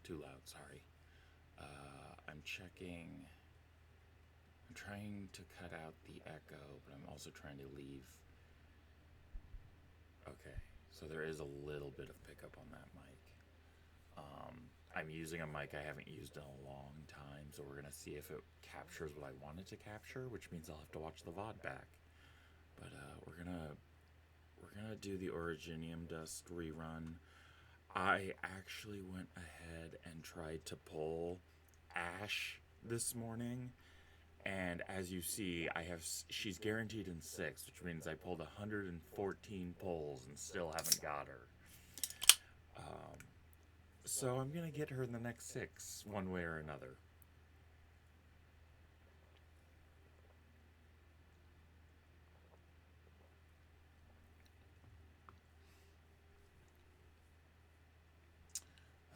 Too loud, sorry. I'm checking. I'm trying to cut out the echo, but I'm also trying to leave. Okay, so there is a little bit of pickup on that mic. I'm using a mic I haven't used in a long time, so we're gonna see if it captures what I wanted to capture, which means I'll have to watch the VOD back. But we're gonna do the Originium Dust rerun. I actually went ahead and tried to pull Ash this morning, and as you see, she's guaranteed in 6, which means I pulled 114 pulls and still haven't got her. So I'm gonna get her in the next 6, one way or another.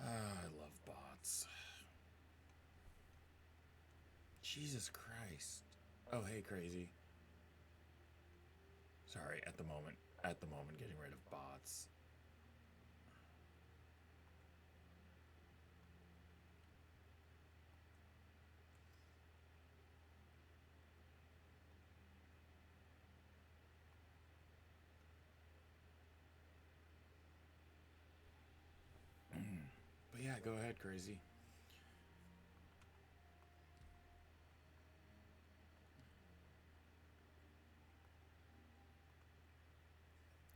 I love bots. Jesus Christ. Oh, hey, crazy. Sorry, at the moment, getting rid of bots. But yeah, go ahead, crazy.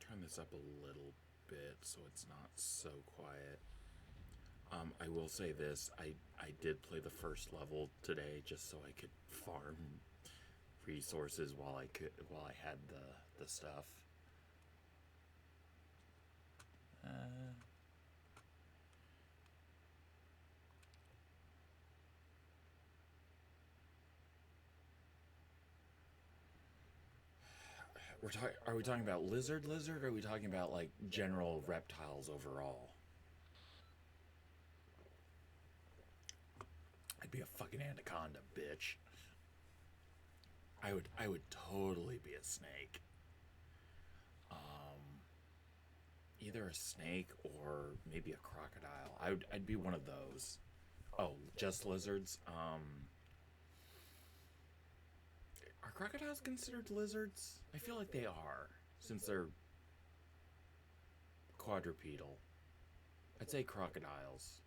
Turn this up a little bit so it's not so quiet. I will say this: I did play the first level today just so I could farm resources while I had the stuff. Are we talking about lizard, or are we talking about like general reptiles overall? I'd be a fucking anaconda, bitch. I would totally be a snake. Either a snake or maybe a crocodile. I'd be one of those. Oh, just lizards. Are crocodiles considered lizards? I feel like they are, since they're quadrupedal. I'd say crocodiles.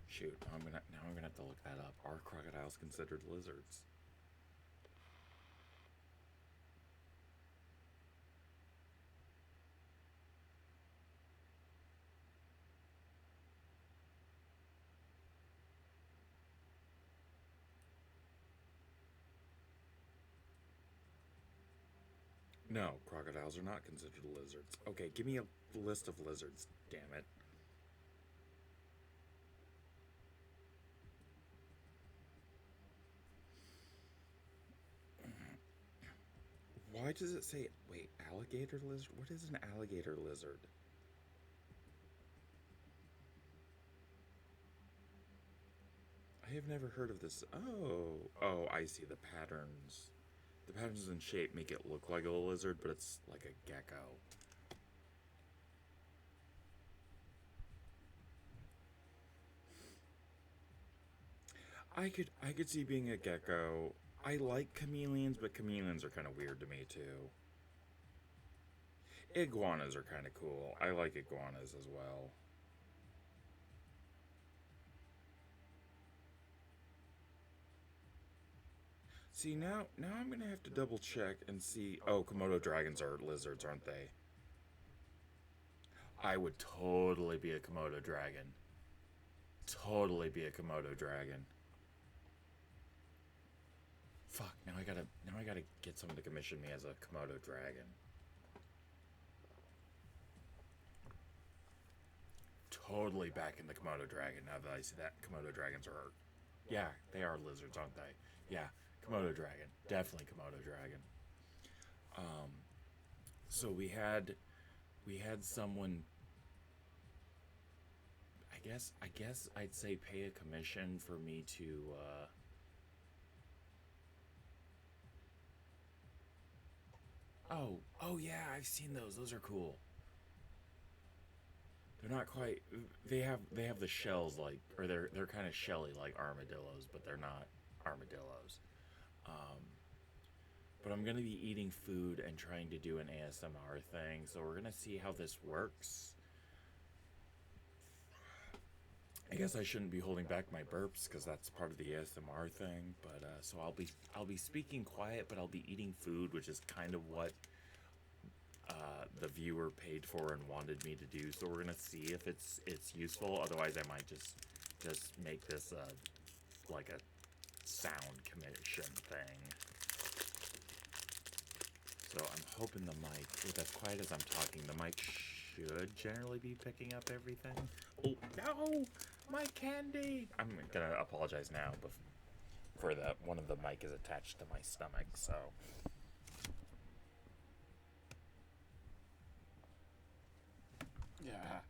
Shoot, now I'm gonna have to look that up. Are crocodiles considered lizards? No, crocodiles are not considered lizards. Okay, give me a list of lizards, damn it. Why does it say, wait, alligator lizard? What is an alligator lizard? I have never heard of this. Oh, I see the patterns. The patterns and shape make it look like a lizard, but it's like a gecko. I could see being a gecko. I like chameleons, but chameleons are kind of weird to me too. Iguanas are kind of cool. I like iguanas as well. See, now I'm gonna have to double check and see. Oh, Komodo dragons are lizards, aren't they? I would totally be a Komodo dragon. Totally be a Komodo dragon. Fuck, now I gotta get someone to commission me as a Komodo dragon. Totally back in the Komodo dragon now that I see that Komodo dragons are. Yeah, they are lizards, aren't they? Yeah, Komodo dragon. Definitely Komodo dragon. So we had someone. I guess I'd say pay a commission for me to. Oh yeah, I've seen those. Those are cool. They're not quite. They have the shells like, or they're kind of shelly like armadillos, but they're not armadillos. Um, but I'm gonna be eating food and trying to do an ASMR thing, so we're gonna see how this works. I guess I shouldn't be holding back my burps because that's part of the ASMR thing. But so I'll be speaking quiet, but I'll be eating food, which is kind of what the viewer paid for and wanted me to do. So we're gonna see if it's useful. Otherwise, I might just make this like a sound commission thing. So I'm hoping the mic, with as quiet as I'm talking, the mic should generally be picking up everything. Oh no, my candy! I'm gonna apologize now, but for that, one of the mic is attached to my stomach, so. Yeah.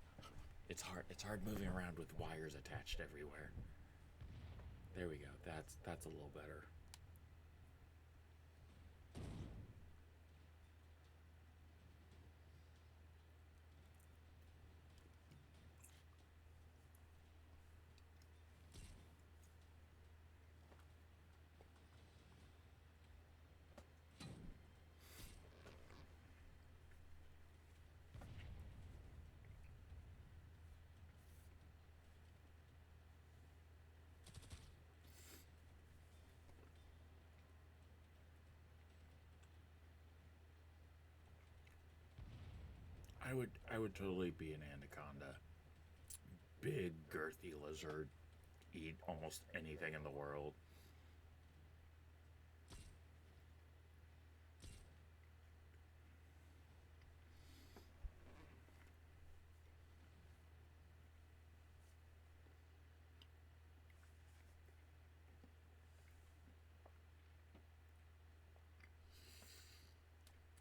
It's hard moving around with wires attached everywhere. There we go. That's a little better. I would totally be an anaconda. Big girthy lizard, eat almost anything in the world.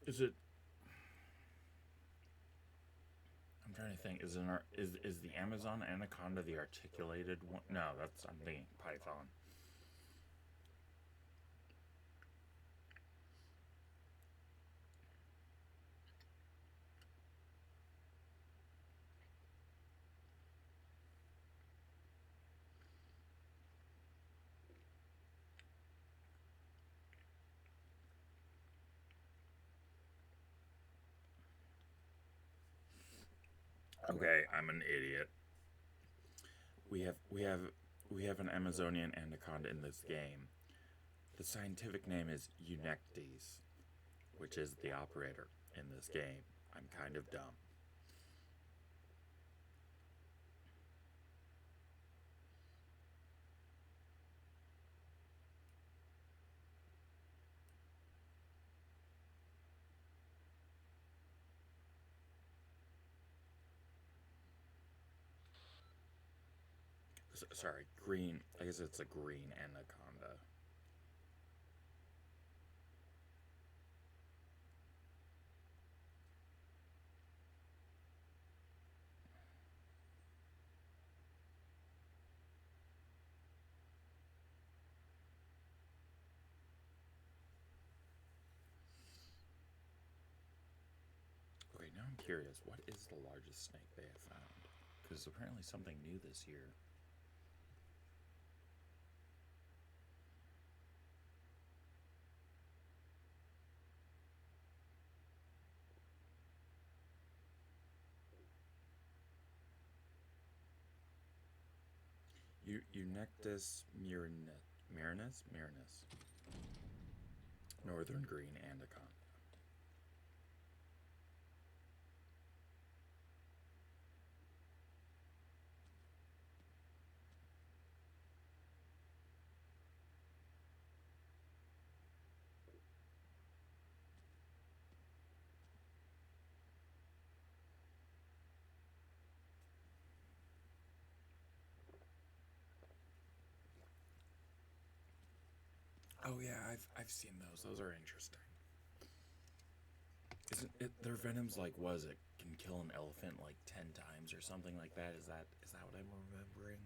Is it? I'm trying to think. Is the Amazon anaconda the articulated one? No, I'm thinking python. Okay, I'm an idiot. We have an Amazonian anaconda in this game. The scientific name is Eunectes, which is the operator in this game. I'm kind of dumb. Sorry, green. I guess it's a green anaconda. Okay, now I'm curious. What is the largest snake they have found? Because apparently something new this year. Eunectes murinus, northern green anaconda. Oh yeah, I've seen those. Those are interesting. Isn't it? Their venom's like, was it can kill an elephant like 10 times or something like that? Is that what I'm remembering?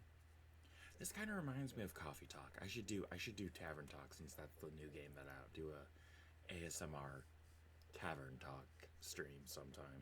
This kind of reminds me of Coffee Talk. I should do Tavern Talk since that's the new game that out. Do a ASMR Tavern Talk stream sometime.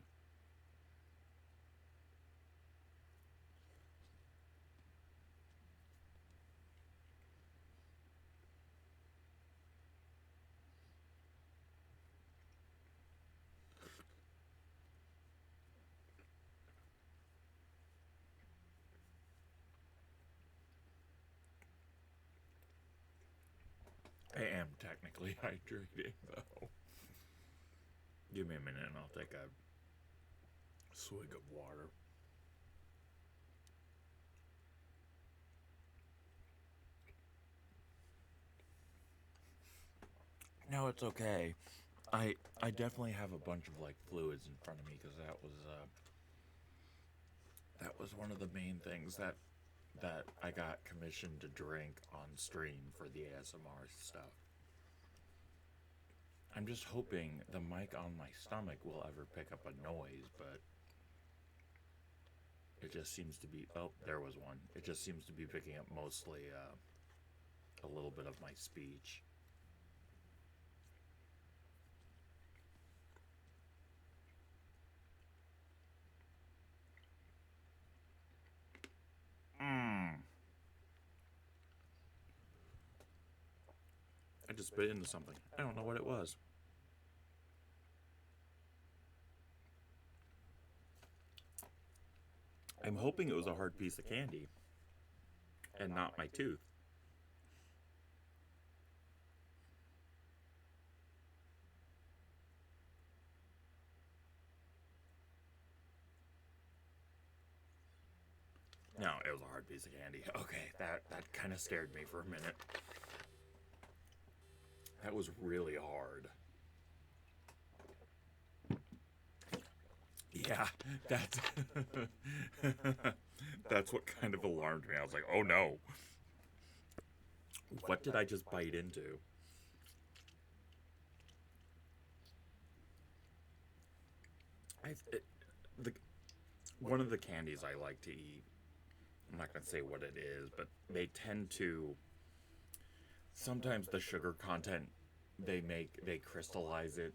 I am technically hydrating, though. Give me a minute and I'll take a swig of water. No, it's okay. I definitely have a bunch of like fluids in front of me because that was one of the main things that I got commissioned to drink on stream for the ASMR stuff. I'm just hoping the mic on my stomach will ever pick up a noise, but it just seems to be, oh, there was one. It just seems to be picking up mostly a little bit of my speech. I just bit into something. I don't know what it was. I'm hoping it was a hard piece of candy and not my tooth. No, it was a hard piece of candy. Okay, that kind of scared me for a minute. That was really hard. Yeah, that's that's what kind of alarmed me. I was like, oh no. What did I just bite into? One of the candies I like to eat, I'm not going to say what it is, but they tend to, sometimes the sugar content they crystallize it.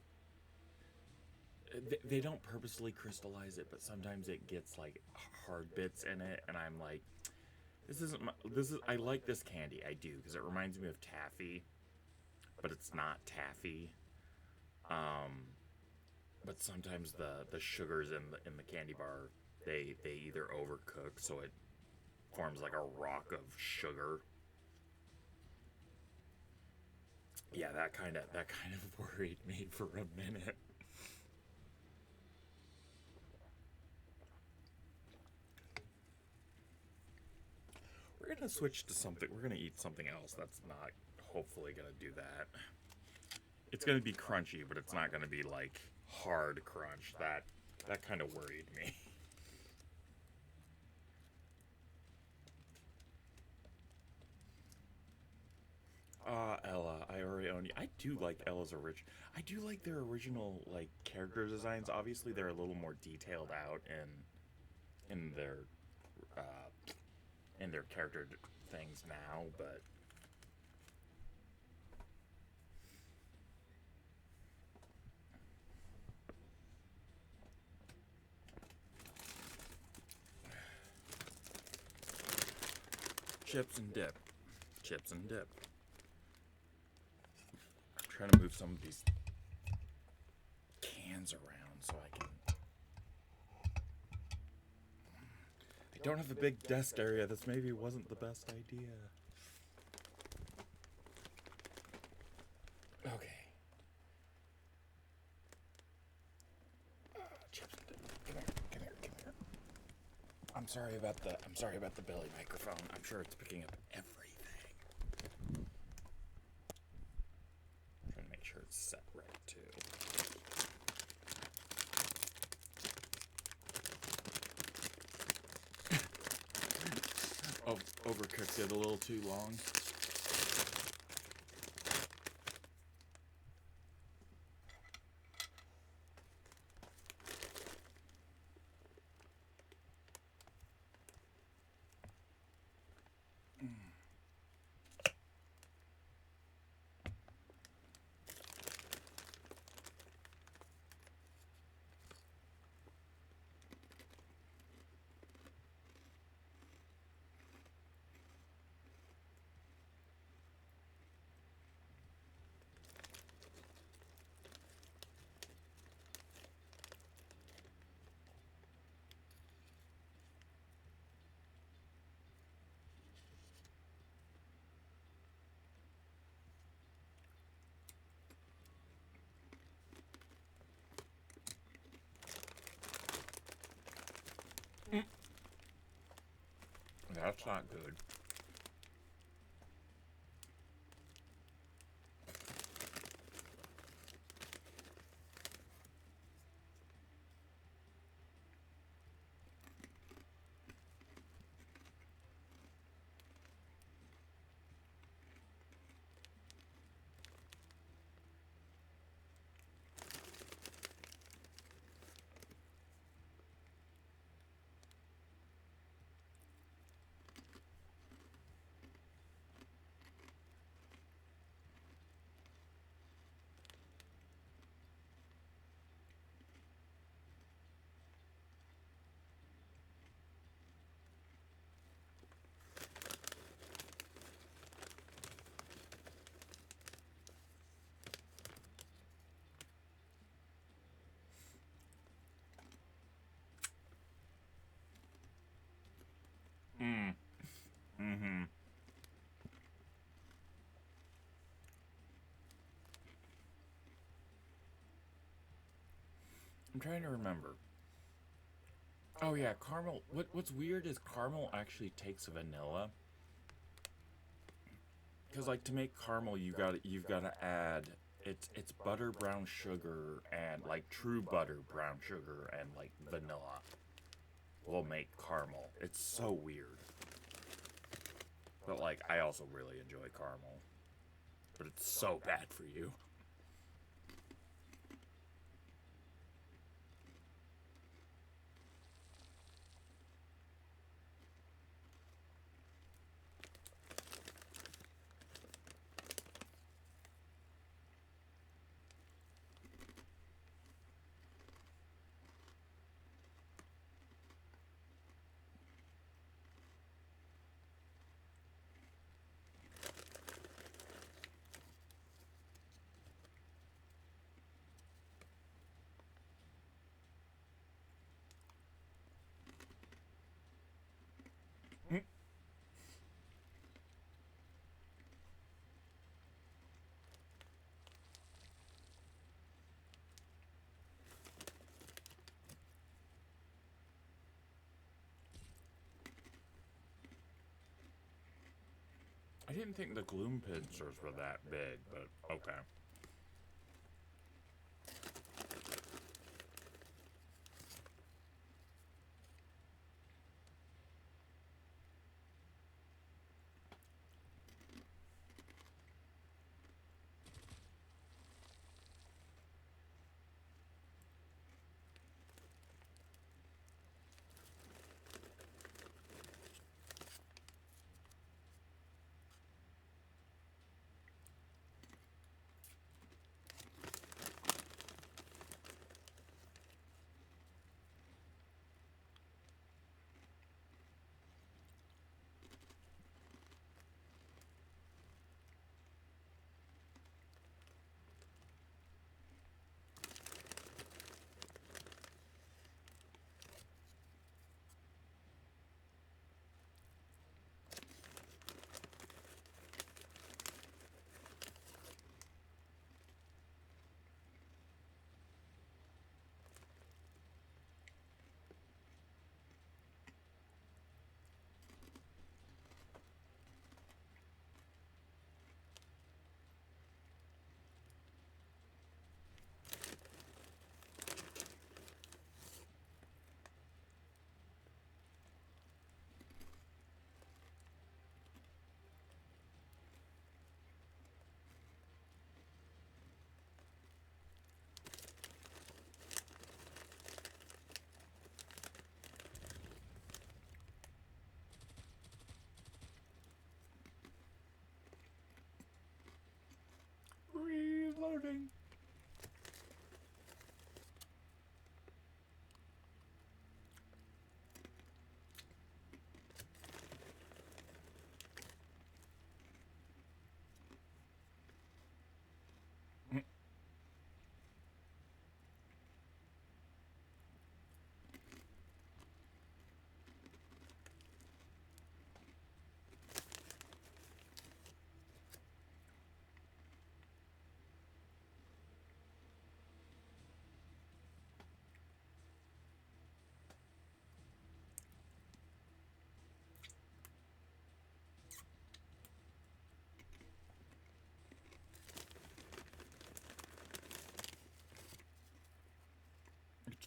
They don't purposely crystallize it, but sometimes it gets like hard bits in it, and I'm like, I like this candy, I do, because it reminds me of taffy, but it's not taffy. But sometimes the sugars in the candy bar, they either overcook, so it forms like a rock of sugar. Yeah, that kind of worried me for a minute. We're gonna switch to something. We're gonna eat something else that's not hopefully gonna do that. It's gonna be crunchy, but it's not gonna be like hard crunch. That kind of worried me. Ella, I already own you. I do like Ella's original. I do like their original like character designs. Obviously, they're a little more detailed out in uh, their character things now, but chips and dip, chips and dip. I'm trying to move some of these cans around so I can. I don't have a big desk area. This maybe wasn't the best idea. Okay. Chips and dip. Come here. I'm sorry about the belly microphone. I'm sure it's picking up everything. I'm trying to make sure it's set right too. Oh, overcooked it a little too long. That's not good. Mm. Mm-hmm. I'm trying to remember. Oh yeah, caramel. What's weird is caramel actually takes vanilla. Cause like to make caramel, you've got to add it's butter, brown sugar, and like true butter, brown sugar, and like vanilla will make caramel. It's so weird. But like I also really enjoy caramel, but it's so bad for you. I didn't think the gloom pincers were that big, but okay.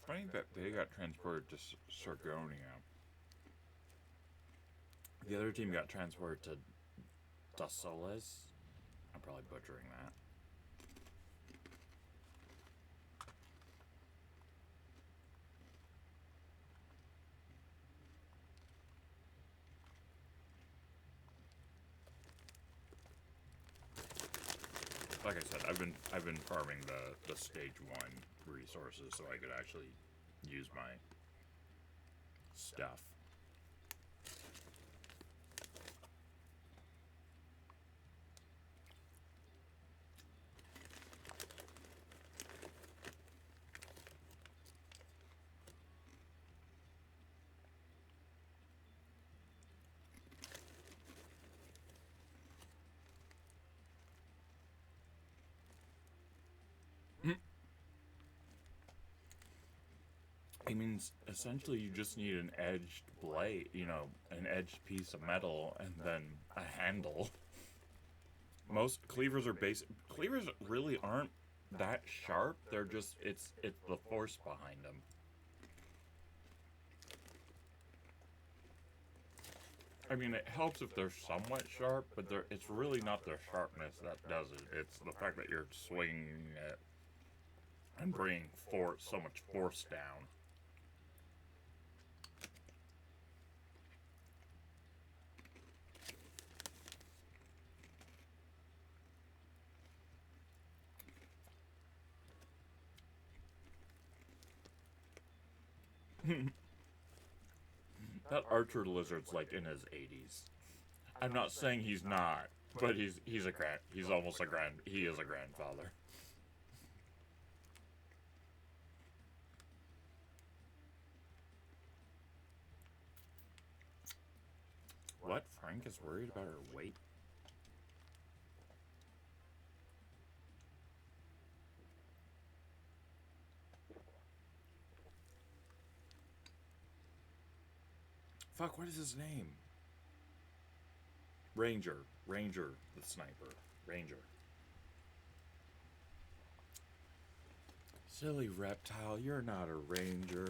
funny that they got transported to Sargonia. The other team got transported to Dassoles. I'm probably butchering that. Like I said, I've been farming the stage 1 resources so I could actually use my stuff. I mean, essentially, you just need an edged blade, you know, an edged piece of metal, and then a handle. Most cleavers are basic. Cleavers really aren't that sharp. They're just it's the force behind them. I mean, it helps if they're somewhat sharp, but it's really not their sharpness that does it. It's the fact that you're swinging it and bringing so much force down. That archer lizard's like in his 80s. I'm not saying he's not, but he is a grandfather. What? Frank is worried about her weight? Fuck, what is his name? Ranger, the sniper. Ranger. Silly reptile, you're not a ranger.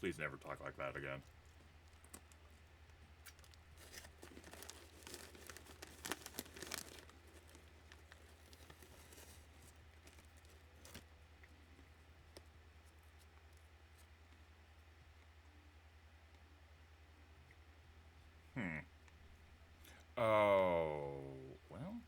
Please never talk like that again. Oh, well,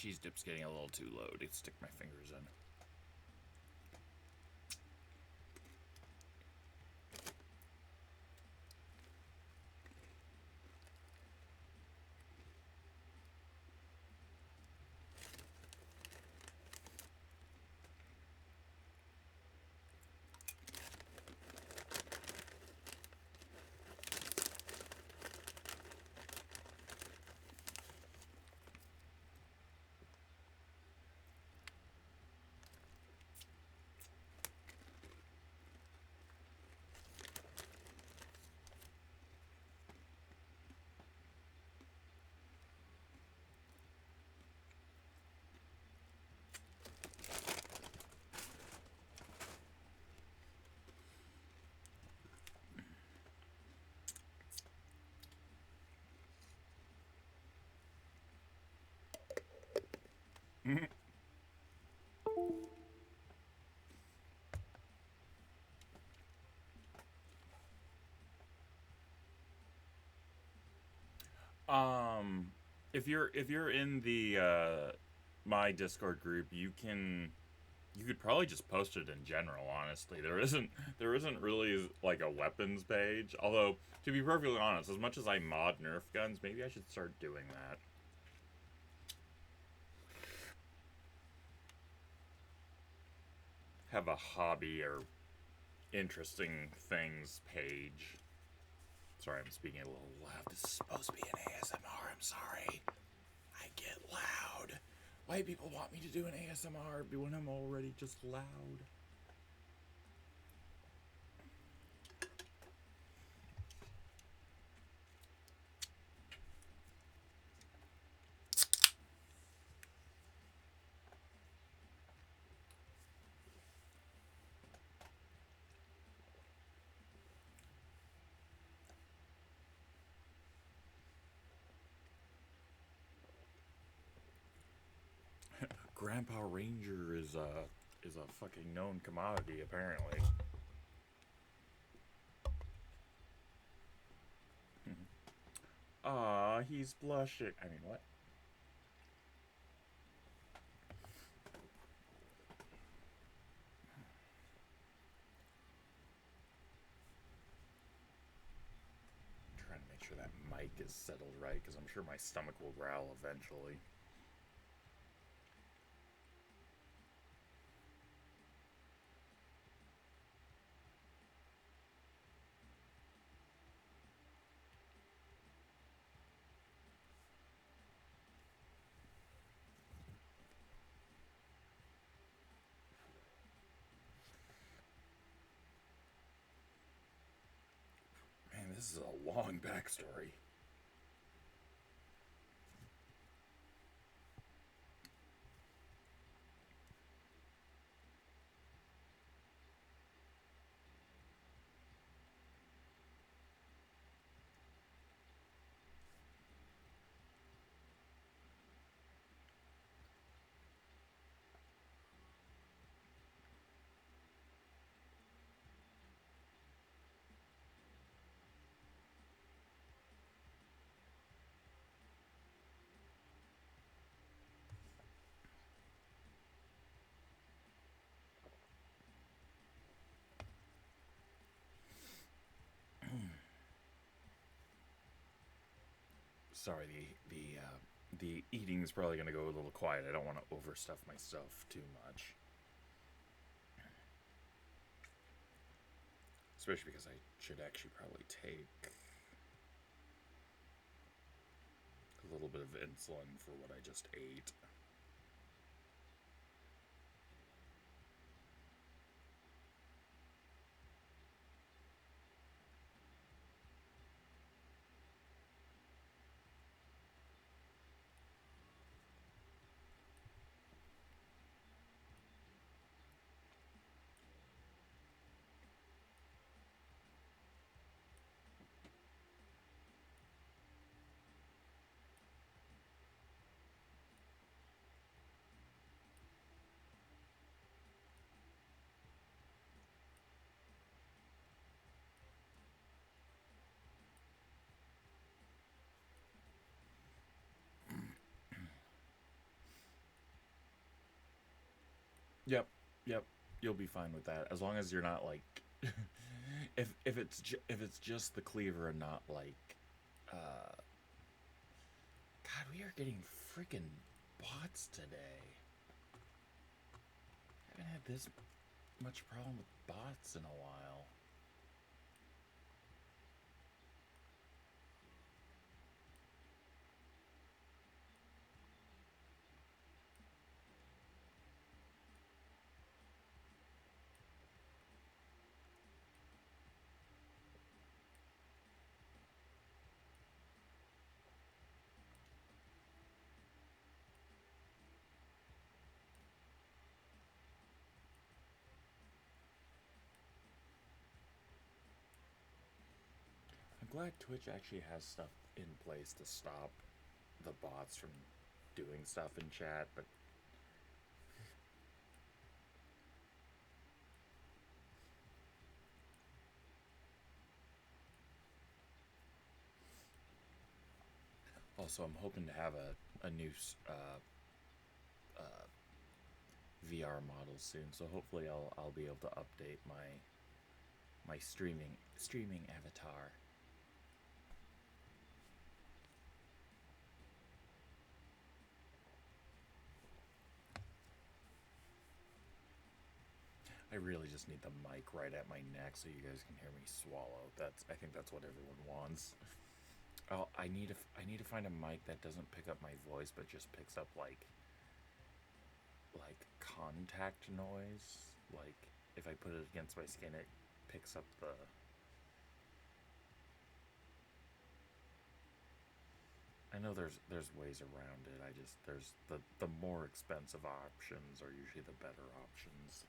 cheese dip's getting a little too low to stick my fingers in. If you're in the my Discord group, you could probably just post it in general. Honestly, there isn't really like a weapons page. Although, to be perfectly honest, as much as I mod Nerf guns, maybe I should start doing that. Have a hobby or interesting things page. Sorry, I'm speaking a little loud. This is supposed to be an ASMR. I'm sorry. I get loud. Why people want me to do an ASMR when I'm already just loud? Grandpa Ranger is a fucking known commodity, apparently. Aw, he's blushing. I mean, what? I'm trying to make sure that mic is settled right, because I'm sure my stomach will growl eventually. Man, this is a long backstory. Sorry, the eating is probably gonna go a little quiet. I don't want to overstuff myself too much, especially because I should actually probably take a little bit of insulin for what I just ate. Yep, yep. You'll be fine with that as long as you're not like, if it's just the cleaver and not like, uh, God, we are getting freaking bots today. I haven't had this much problem with bots in a while. I'm glad Twitch actually has stuff in place to stop the bots from doing stuff in chat, but also I'm hoping to have a new uh, VR model soon, so hopefully I'll be able to update my streaming avatar. I really just need the mic right at my neck so you guys can hear me swallow. I think that's what everyone wants. Oh, I need to find a mic that doesn't pick up my voice but just picks up like contact noise. Like if I put it against my skin, it picks up the. I know there's ways around it. I just there's the more expensive options are usually the better options.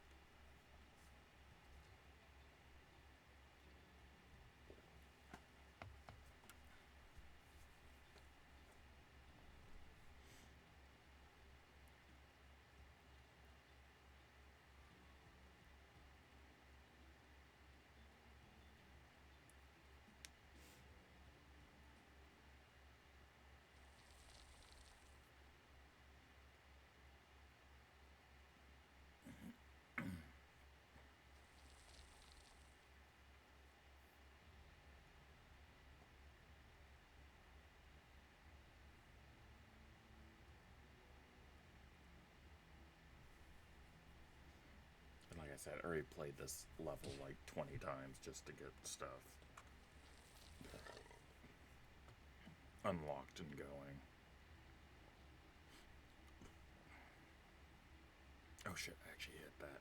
And like I said, I already played this level like 20 times just to get stuff unlocked and going. Oh shit, I actually hit that.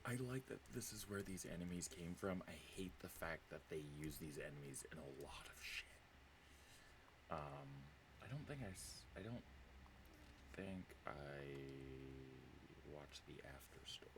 I like that this is where these enemies came from. I hate the fact that they use these enemies in a lot of shit. I don't think I don't think I watched the after story.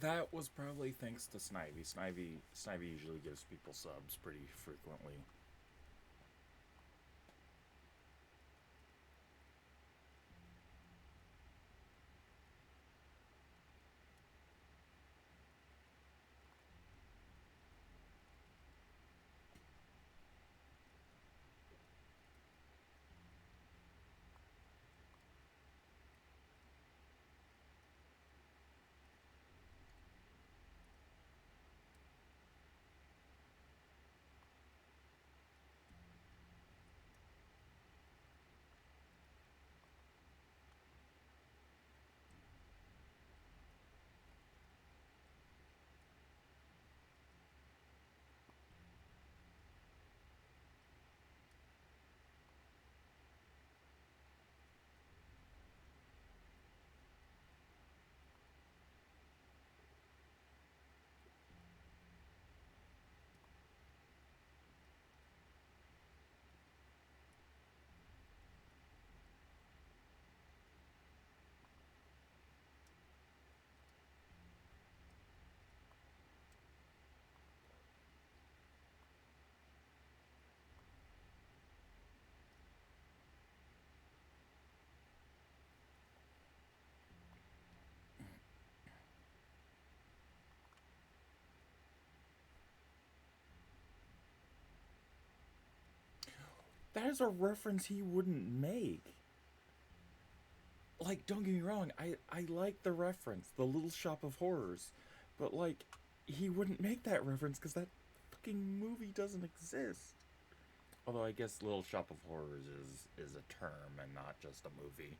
That was probably thanks to Snivy. Snivy usually gives people subs pretty frequently. That is a reference he wouldn't make. Like, don't get me wrong, I like the reference, the Little Shop of Horrors, but like, he wouldn't make that reference because that fucking movie doesn't exist. Although I guess Little Shop of Horrors is a term and not just a movie.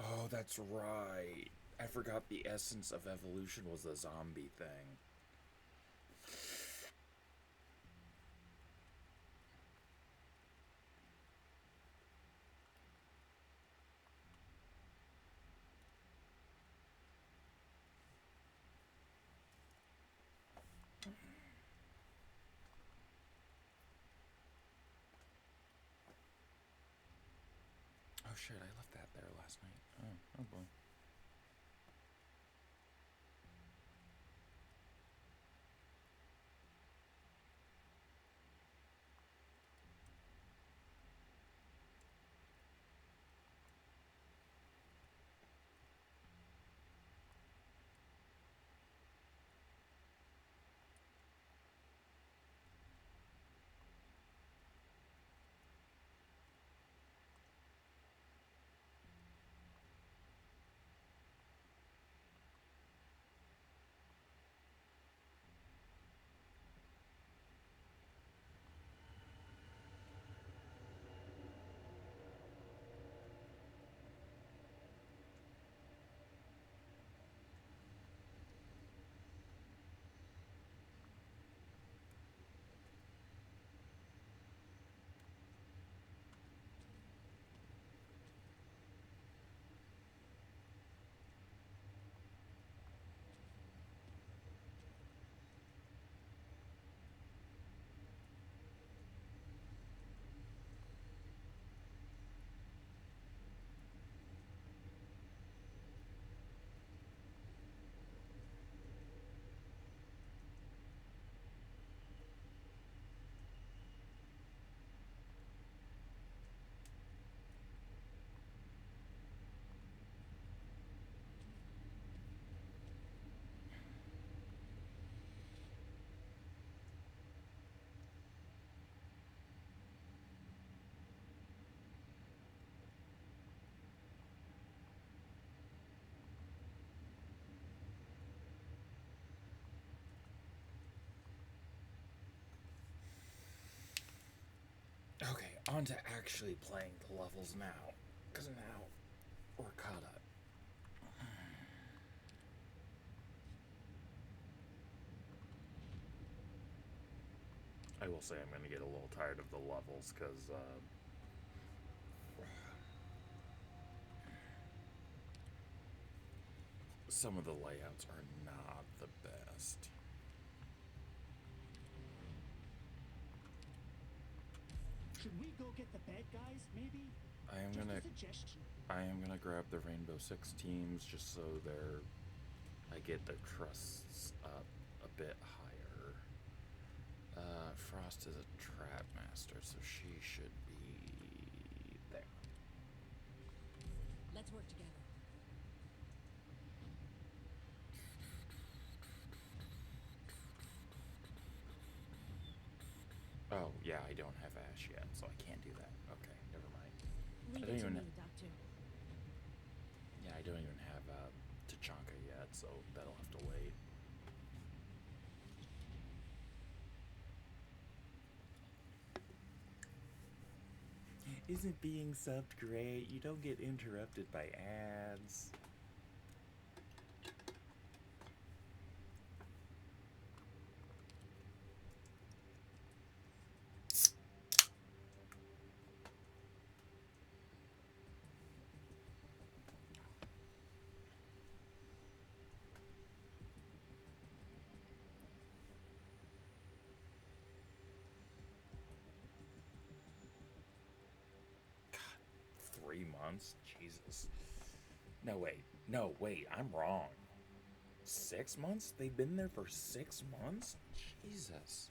Oh, that's right. I forgot the essence of evolution was the zombie thing. Oh shit, I left that there last night. Oh boy. On to actually playing the levels now, because now we're caught up. I will say I'm going to get a little tired of the levels, because some of the layouts are not the best. Should we go get the bad guys, maybe? I am gonna grab the Rainbow Six teams just so I get their trusts up a bit higher. Frost is a trap master, so she should be there. Let's work together. Oh, yeah, I don't have Ash yet, so I can't do that. Okay, never mind. Leave don't it to even me, Doctor. Yeah, I don't even have Tachanka yet, so that'll have to wait. Isn't being subbed great? You don't get interrupted by ads. God, 3 months? Jesus. No, wait, I'm wrong. 6 months? They've been there for 6 months? Jesus.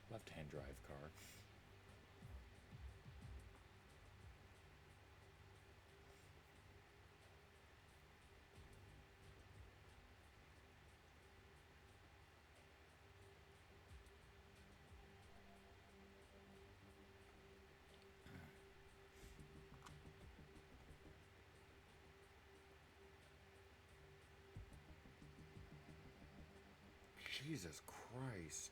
Left-hand drive car. Jesus Christ.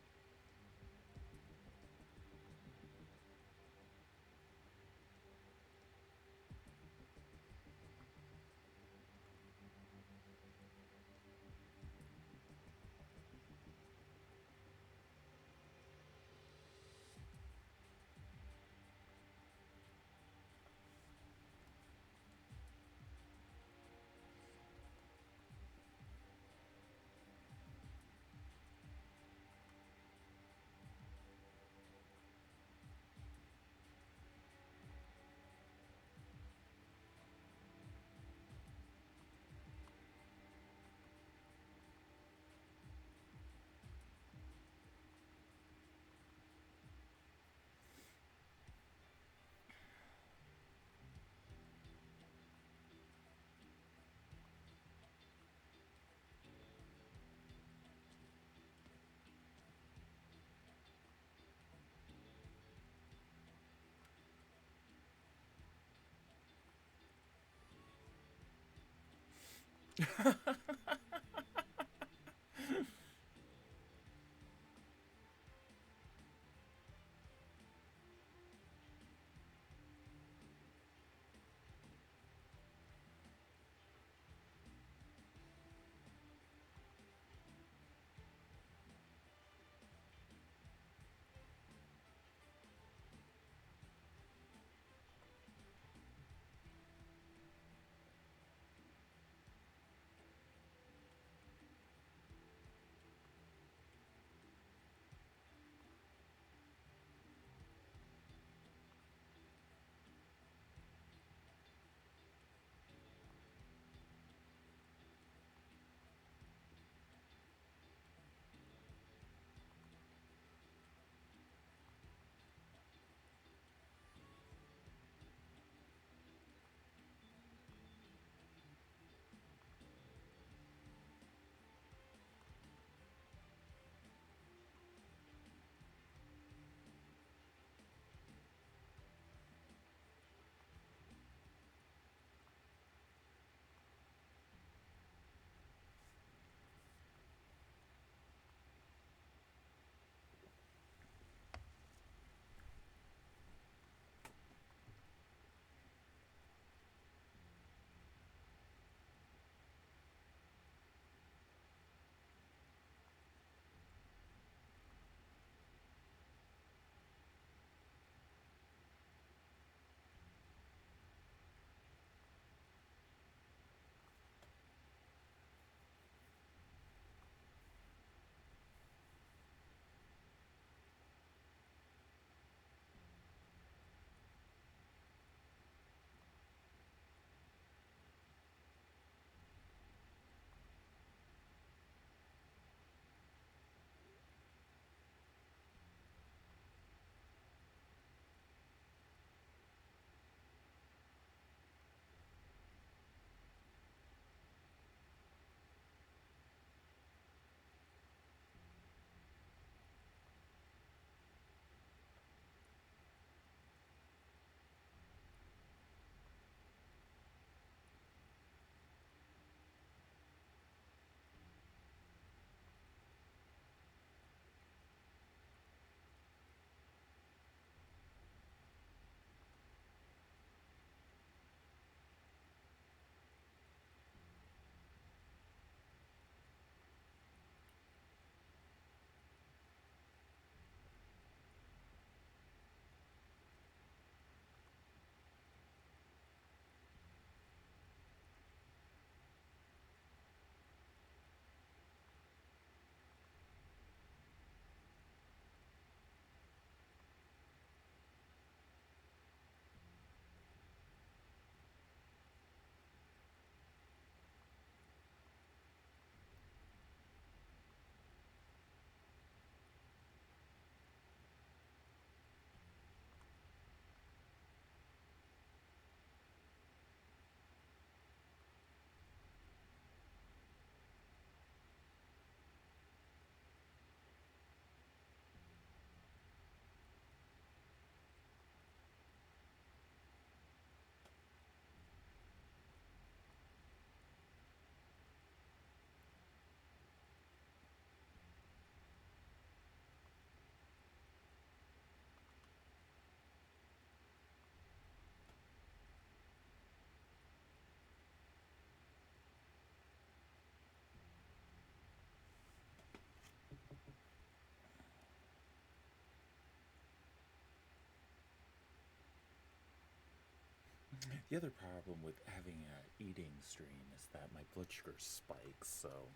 The other problem with having an eating stream is that my blood sugar spikes, so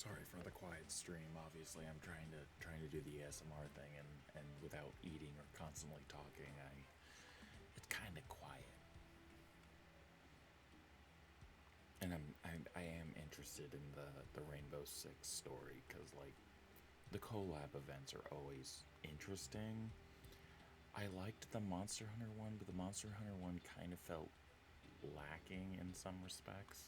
Sorry for the quiet stream. Obviously, I'm trying to do the ASMR thing, and without eating or constantly talking, it's kind of quiet. And I am interested in the Rainbow Six story because like the collab events are always interesting. I liked the Monster Hunter one, but the Monster Hunter one kind of felt lacking in some respects.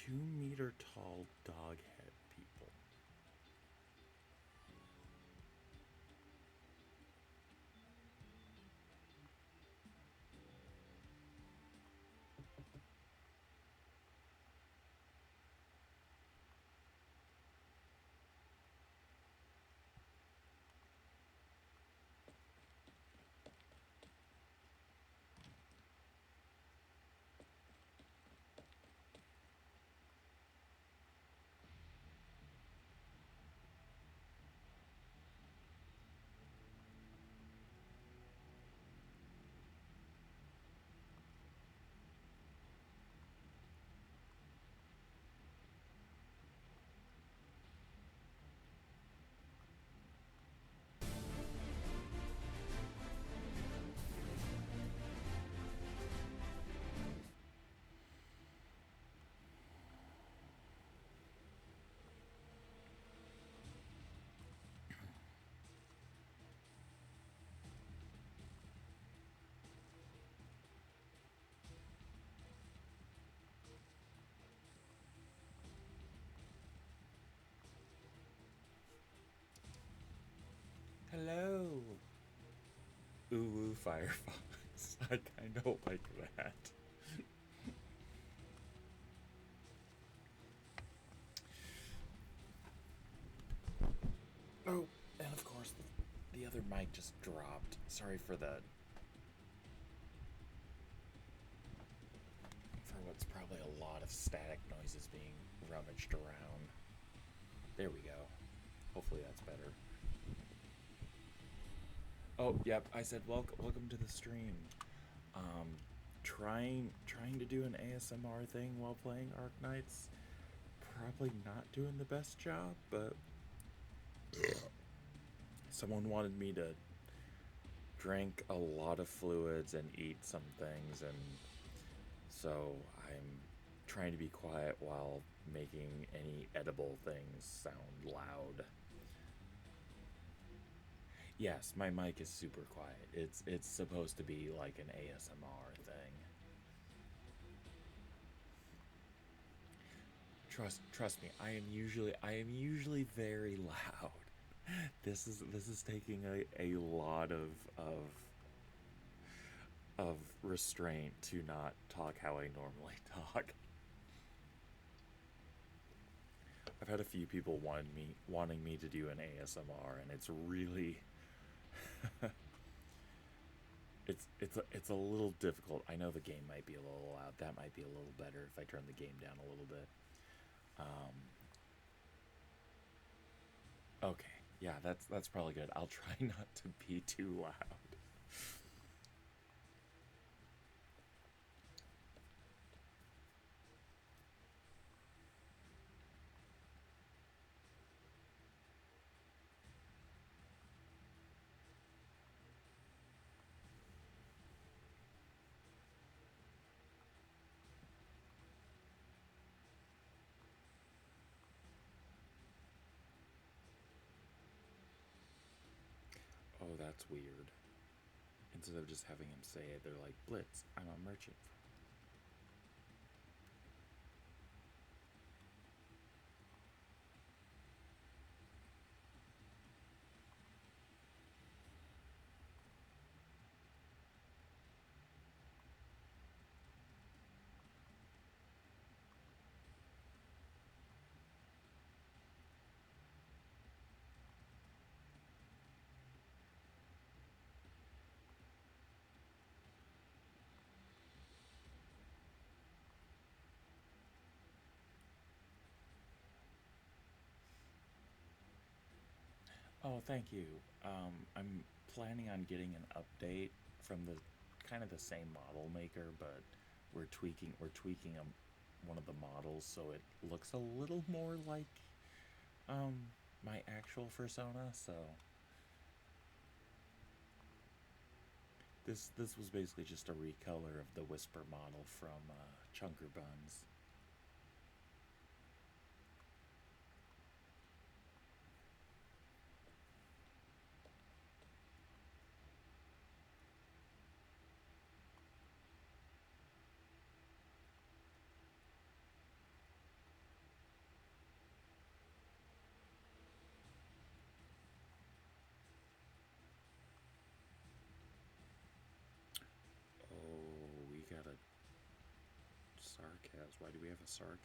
Two-meter tall dog head people. Hello. Ooh, ooh, Firefox. I kind of like that. Oh, and of course, the other mic just dropped. Sorry for that. For what's probably a lot of static noises being rummaged around. There we go. Hopefully that's better. Oh, yep, I said welcome to the stream. Trying to do an ASMR thing while playing Arknights. Probably not doing the best job, but someone wanted me to drink a lot of fluids and eat some things, and so I'm trying to be quiet while making any edible things sound loud. Yes, my mic is super quiet. It's supposed to be like an ASMR thing. Trust me, I am usually very loud. This is taking a lot of restraint to not talk how I normally talk. I've had a few people wanting me to do an ASMR, and it's really it's a little difficult. I know the game might be a little loud. That might be a little better if I turn the game down a little bit. Okay, yeah, that's probably good. I'll try not to be too loud. Oh, that's weird. Instead of just having him say it, they're like, Blitz, I'm a merchant. Oh, thank you. I'm planning on getting an update from the kind of the same model maker, but we're tweaking one of the models so it looks a little more like um my actual persona. So this was basically just a recolor of the Whisper model from Chunker Buns. Oh, we got a sarcasm. Why do we have a sarcasm?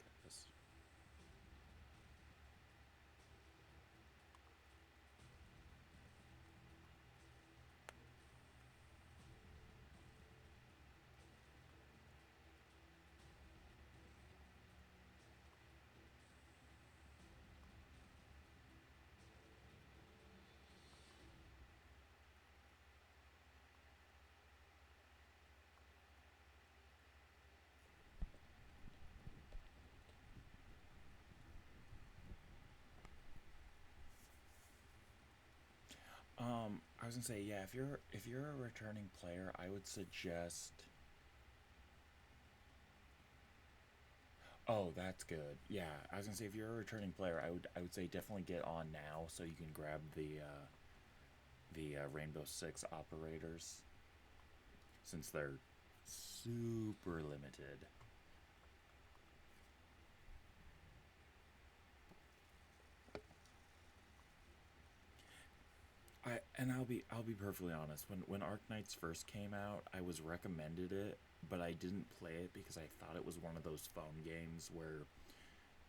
I was gonna say, yeah, if you're a returning player, I would suggest. Oh, that's good. Yeah, I was gonna say if you're a returning player, I would say definitely get on now so you can grab the Rainbow Six operators since they're super limited. I'll be perfectly honest. When Arc Knights first came out, I was recommended it, but I didn't play it because I thought it was one of those phone games where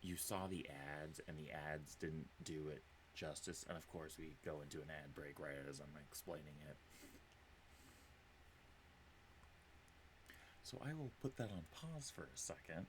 you saw the ads and the ads didn't do it justice. And of course, we go into an ad break right as I'm explaining it. So I will put that on pause for a second.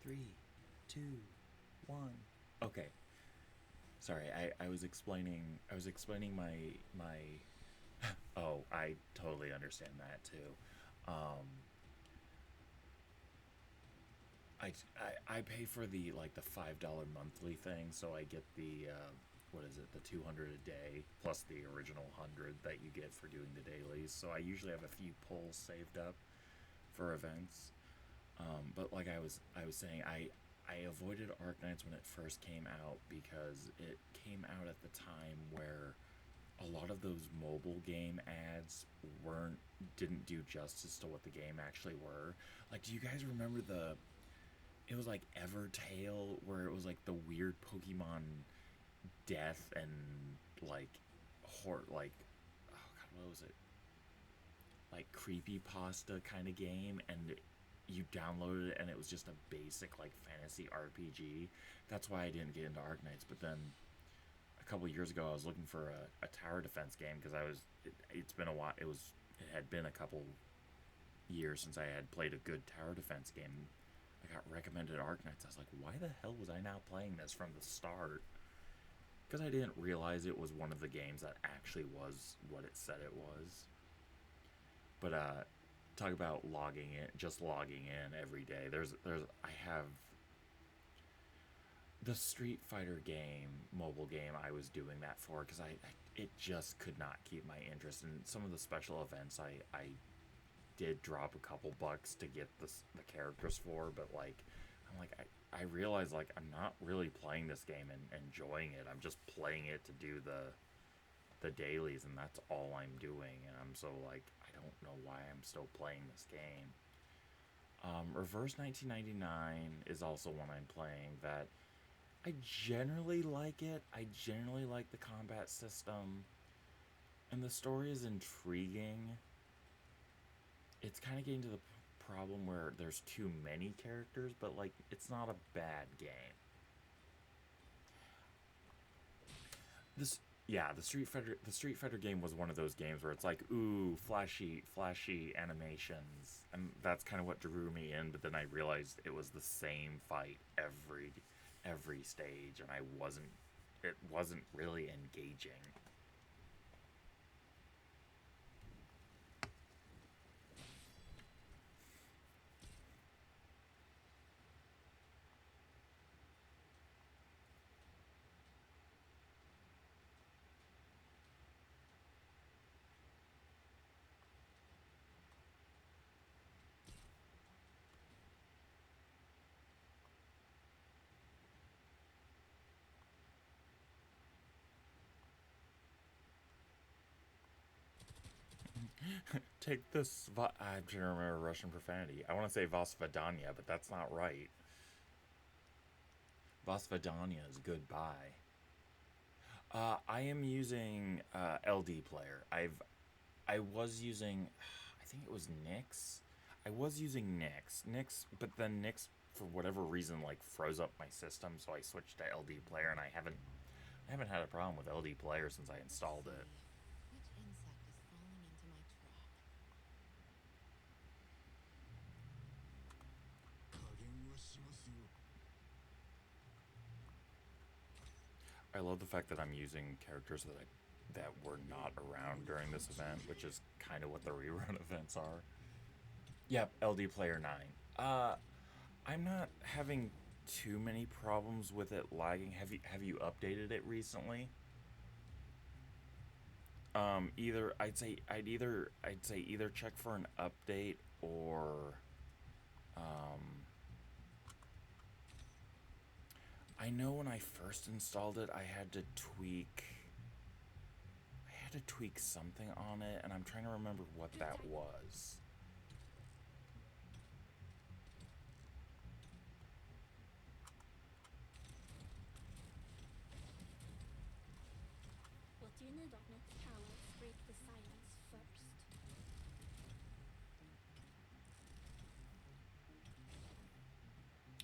3, 2, 1. Okay. Sorry, I was explaining my oh, I totally understand that too. Um I pay for the like the $5 monthly thing, so I get the what is it, the 200 a day plus the original 100 that you get for doing the dailies. So I usually have a few pulls saved up for events. But like I was saying, I avoided Arknights when it first came out because it came out at the time where a lot of those mobile game ads weren't didn't do justice to what the game actually were. Like, do you guys remember the? It was like Evertail, where it was like the weird Pokemon death and like like oh god, what was it? Like creepy pasta kind of game, and you downloaded it and it was just a basic like fantasy RPG. That's why I didn't get into Arknights. But then a couple years ago, I was looking for a tower defense game because it's been a while. It had been a couple years since I had played a good tower defense game. I got recommended Arknights. I was like, why the hell was I not playing this from the start? Because I didn't realize it was one of the games that actually was what it said it was. But talk about logging in every day. I have the Street Fighter game, mobile game. I was doing that for because it just could not keep my interest. And some of the special events I did drop a couple bucks to get the characters for, but like I'm like I realize like I'm not really playing this game and enjoying it. I'm just playing it to do the dailies, and that's all I'm doing. And I'm so like I don't know why I'm still playing this game. Reverse 1999 is also one I'm playing that I generally like it. I generally like the combat system, and the story is intriguing. It's kind of getting to the problem where there's too many characters, but like it's not a bad game. This the Street Fighter game was one of those games where it's like, ooh, flashy animations, and that's kind of what drew me in. But then I realized it was the same fight every stage, and it wasn't really engaging. Take this. I'm trying to remember Russian profanity. I want to say Vasvedanya, but that's not right. Vasvedanya is goodbye. I am using LD player. I was using, I think it was Nyx. I was using Nyx, but then Nyx for whatever reason like froze up my system, so I switched to LD player, and I haven't had a problem with LD player since I installed it. Which insect is falling into my trap? I love the fact that I'm using characters that were not around during this event, which is kind of what the rerun events are. Yep, LD Player 9. I'm not having too many problems with it lagging. Have you updated it recently? Either I'd say either check for an update or I know when I first installed it, I had to tweak something on it, and I'm trying to remember what that was. Fortuna Dognet cowards break the silence first.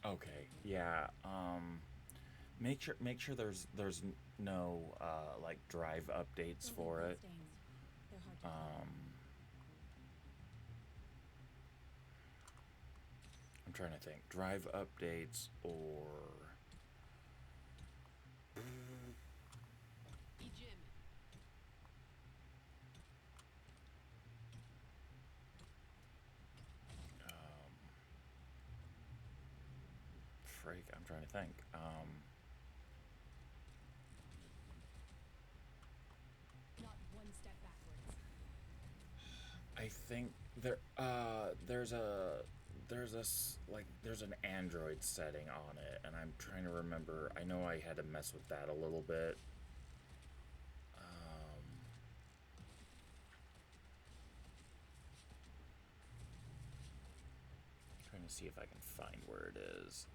Okay, yeah. Make sure there's no like drive updates for it. They're hard to find. I'm trying to think. Drive updates or freak. I'm trying to think. Not one step backwards. I think there's an Android setting on it, and I'm trying to remember. I know I had to mess with that a little bit. Trying to see if I can find where it is.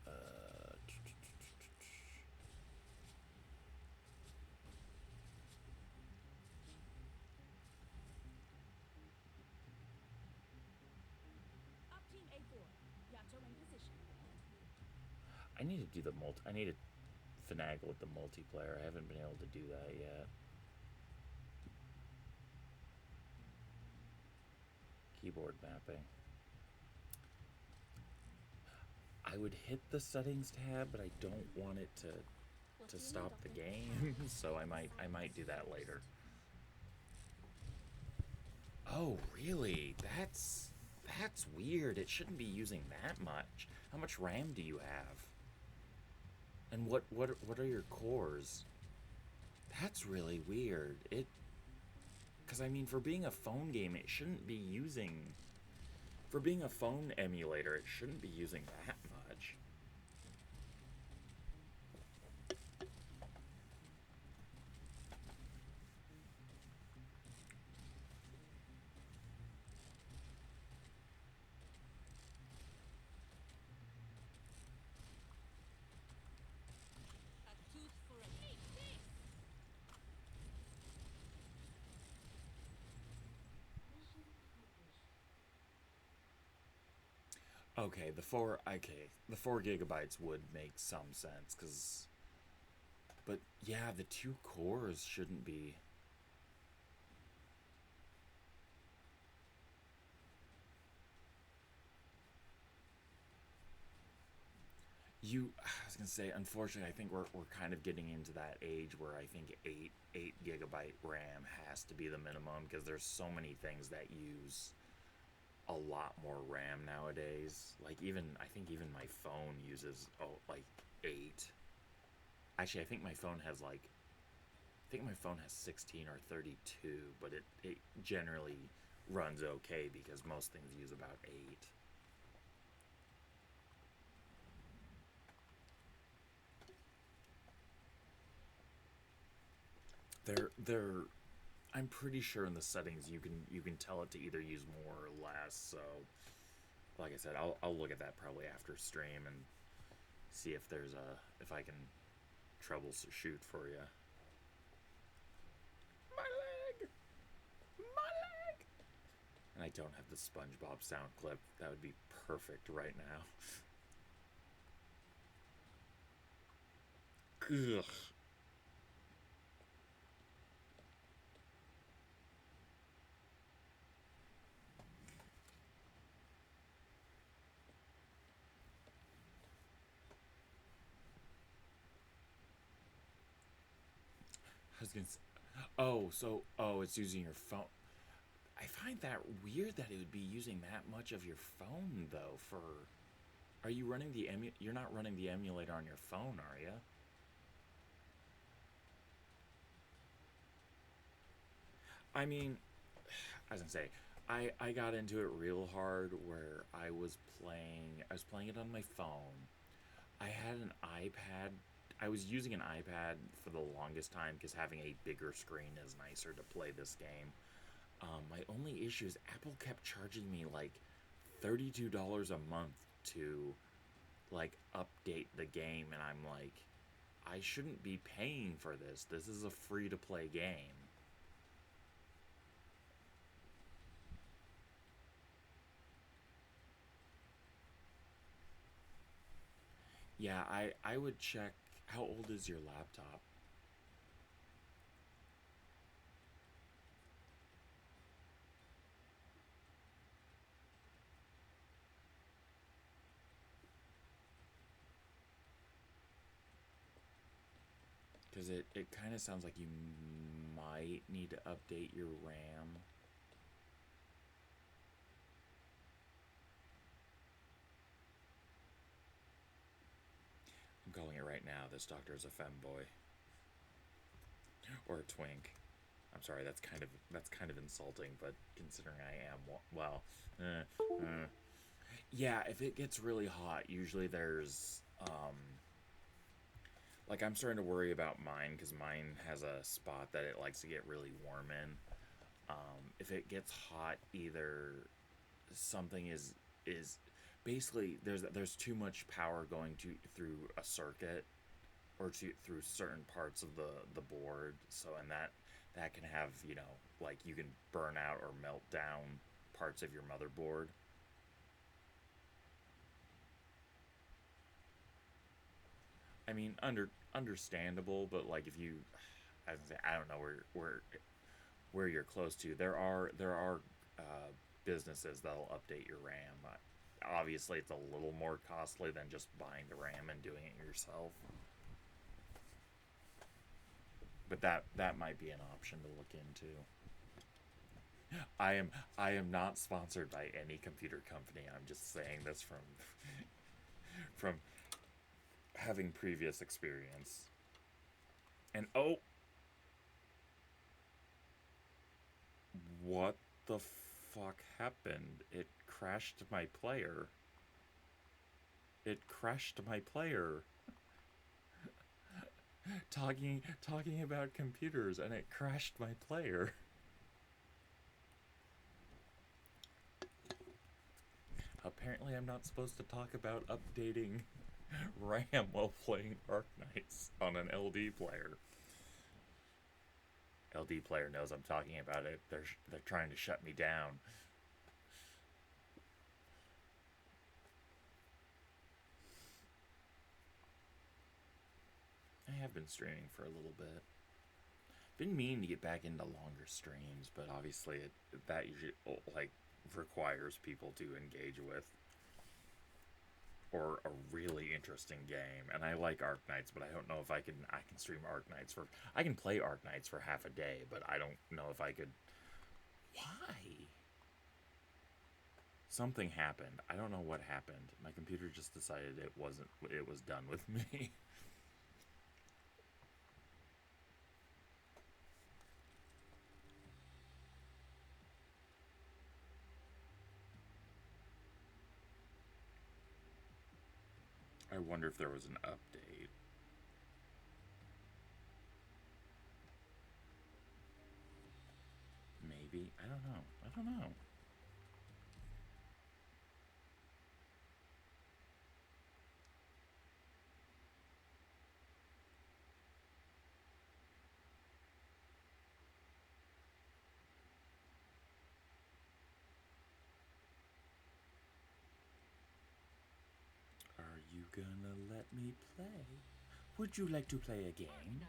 Up team A4. Yato in position. I need to do I need to finagle with the multiplayer. I haven't been able to do that yet. Keyboard mapping. I would hit the settings tab, but I don't want it to stop the game, so I might do that later. Oh, really? That's weird. It shouldn't be using that much. How much RAM do you have? And what are your cores? That's really weird. Because I mean, for being a phone game, it shouldn't be using. For being a phone emulator, it shouldn't be using that much. A tooth for a take this. Okay, the 4 gigabytes would make some sense, because, but yeah, the 2 cores shouldn't be. I was gonna say, unfortunately, I think we're kind of getting into that age where I think 8 gigabyte RAM has to be the minimum, because there's so many things that use a lot more RAM nowadays. Like, I think even my phone uses like 8. Actually, I think my phone has 16 or 32, but it generally runs okay because most things use about 8. They're I'm pretty sure in the settings you can tell it to either use more or less. So, like I said, I'll look at that probably after stream and see if if I can troubleshoot for you. My leg, my leg. And I don't have the SpongeBob sound clip. That would be perfect right now. Ugh. I was gonna say, it's using your phone. I find that weird that it would be using that much of your phone though. Are you running You're not running the emulator on your phone, are you? I mean, I was gonna say, I got into it real hard where I was playing it on my phone. I had an iPad. I was using an iPad for the longest time because having a bigger screen is nicer to play this game. My only issue is Apple kept charging me like $32 a month to like update the game, and I'm like, I shouldn't be paying for this. This is a free to play game. Yeah, I would check. How old is your laptop? Because it kind of sounds like you might need to update your RAM. I'm calling it right now. This doctor is a femboy. Or a twink. I'm sorry, that's kind of insulting, but considering I am, well, yeah, if it gets really hot, usually there's, like, I'm starting to worry about mine, because mine has a spot that it likes to get really warm in. If it gets hot, either something is basically, there's too much power going through a circuit, or through certain parts of the board, so, and that can have, like, you can burn out or melt down parts of your motherboard. I mean, understandable, but like if you, I was gonna say, I don't know where you're close to. There are uh, businesses that'll update your RAM. Obviously, it's a little more costly than just buying the RAM and doing it yourself. But that might be an option to look into. I am not sponsored by any computer company. I'm just saying this from having previous experience. And oh, what the fuck happened? It crashed my player. It crashed my player. Talking about computers and it crashed my player. Apparently I'm not supposed to talk about updating RAM while playing Arknights on an LD player. LD player knows I'm talking about it. They're trying to shut me down. I have been streaming for a little bit. Been meaning to get back into longer streams, but obviously that usually like requires people to engage with, or a really interesting game. And I like Arknights, but I don't know if I can stream Arknights for I can play Arknights for half a day, but I don't know if I could. Why? Something happened. I don't know what happened. My computer just decided it was done with me. I wonder if there was an update. Maybe. I don't know. I don't know. Are you gonna let me play? Would you like to play a game?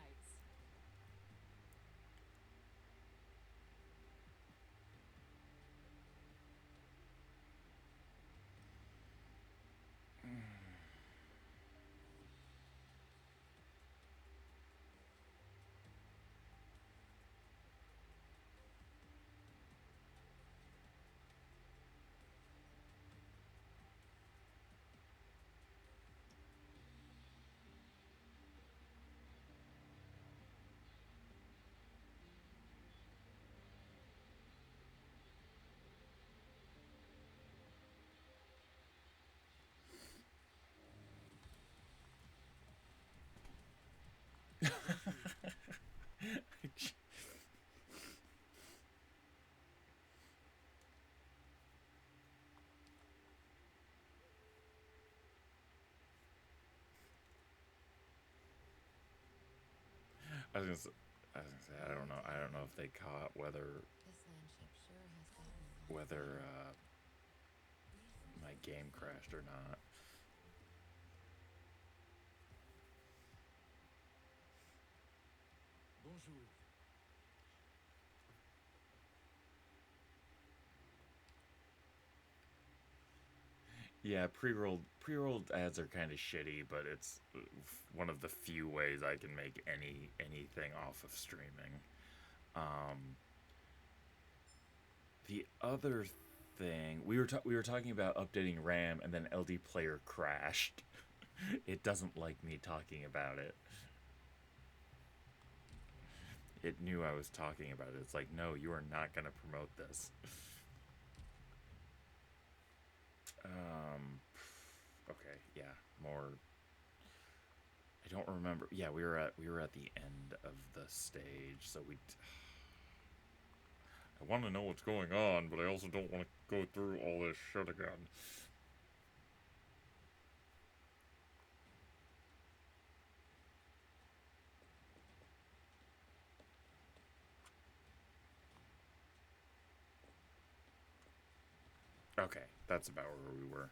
I was gonna say, I don't know. I don't know if they caught whether This landship sure has gotten a lot whether better. my game crashed or not. Bonjour. Yeah, pre-rolled ads are kind of shitty, but it's one of the few ways I can make anything off of streaming. Um, the other thing we were talking about updating RAM, and then LD player crashed. It doesn't like me talking about it. It knew I was talking about it. It's like, no, you are not going to promote this. Um, okay, yeah, more. I don't remember. Yeah, we were at the end of the stage, so I want to know what's going on, but I also don't want to go through all this shit again. Okay, that's about where we were.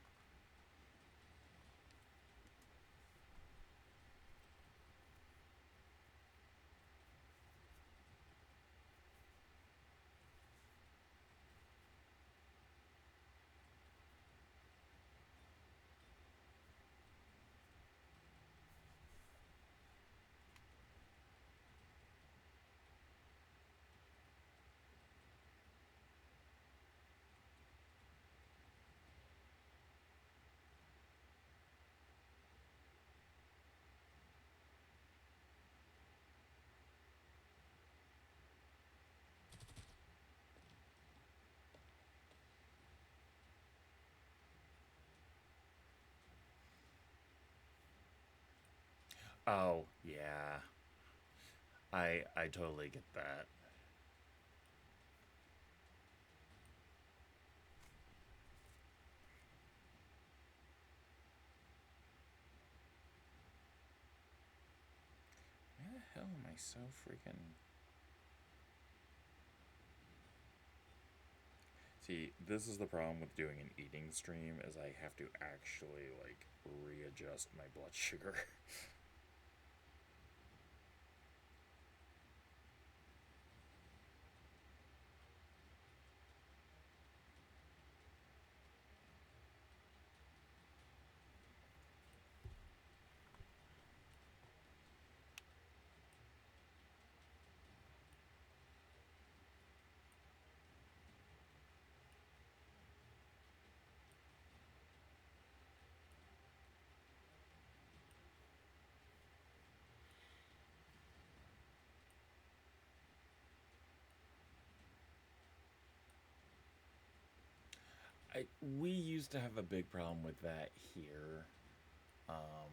Oh, yeah. I totally get that. Why the hell am I so freaking... See, this is the problem with doing an eating stream is I have to actually like readjust my blood sugar. We used to have a big problem with that here. Um,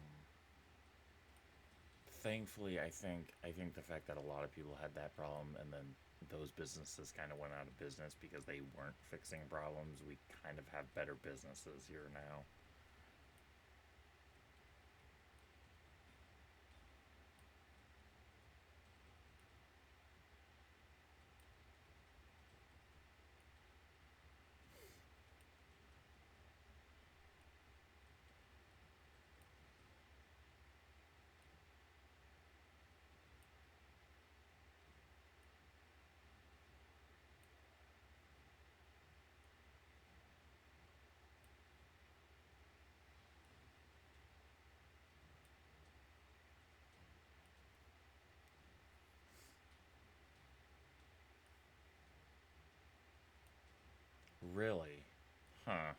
Thankfully, I think the fact that a lot of people had that problem and then those businesses kind of went out of business because they weren't fixing problems. We kind of have better businesses here now. Really? Huh.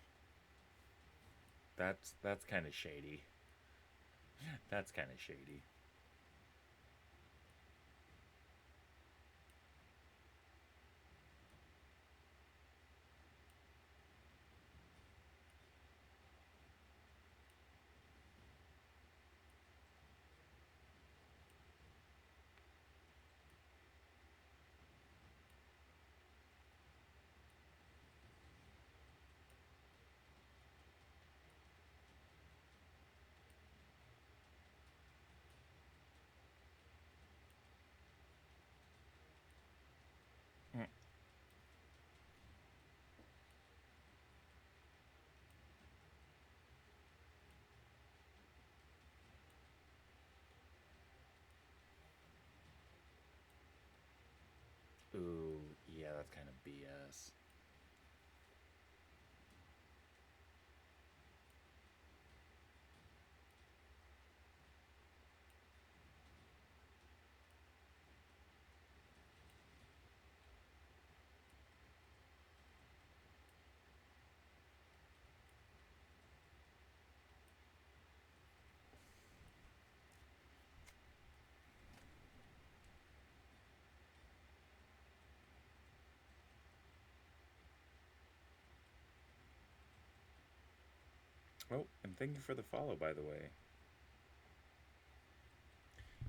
That's kind of shady. That's kind of shady. Mm. Ooh, yeah, that's kind of BS. Oh, and thank you for the follow, by the way.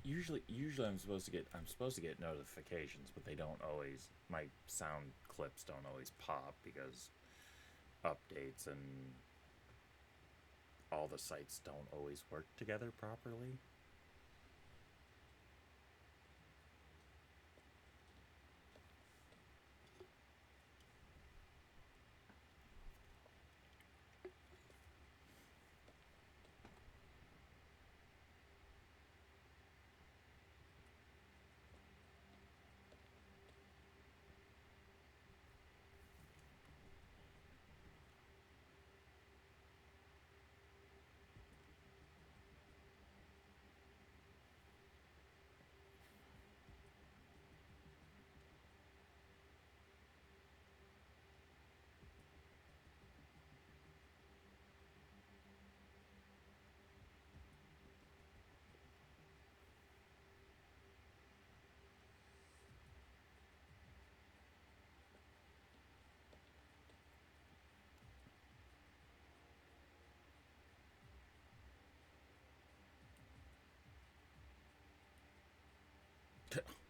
Usually I'm supposed to get notifications, but they don't always. My sound clips don't always pop because updates and all the sites don't always work together properly.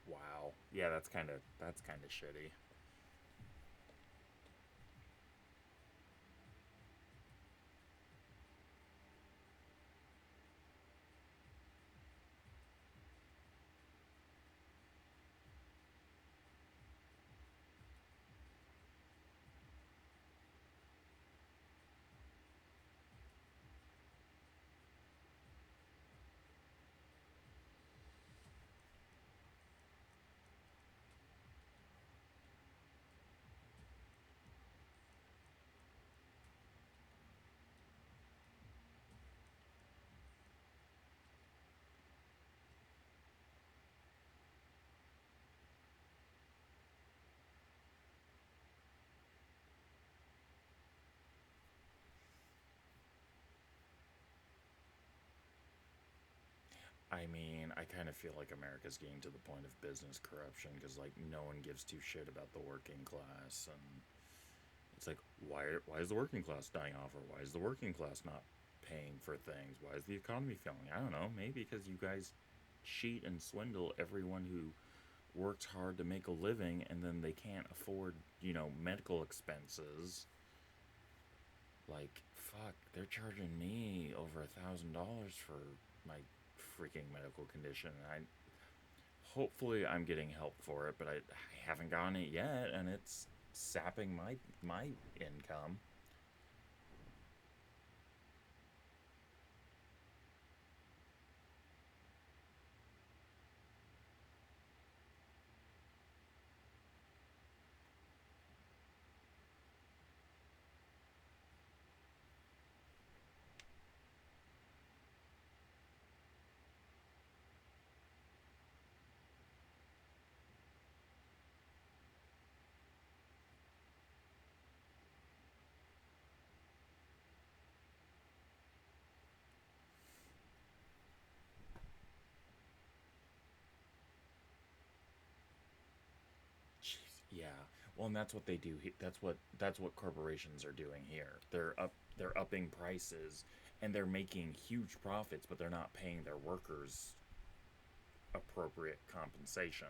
Wow. Yeah, that's kind of shitty. I mean, I kind of feel like America's getting to the point of business corruption because, like, no one gives two shit about the working class, and it's like, why is the working class dying off, or why is the working class not paying for things? Why is the economy failing? I don't know. Maybe because you guys cheat and swindle everyone who works hard to make a living, and then they can't afford, medical expenses. Like, fuck, they're charging me over $1,000 for my freaking medical condition. And hopefully I'm getting help for it, but I haven't gotten it yet, and it's sapping my income. Jeez, yeah. Well, and that's what they do. That's what corporations are doing here. They're upping prices, and they're making huge profits, but they're not paying their workers appropriate compensation.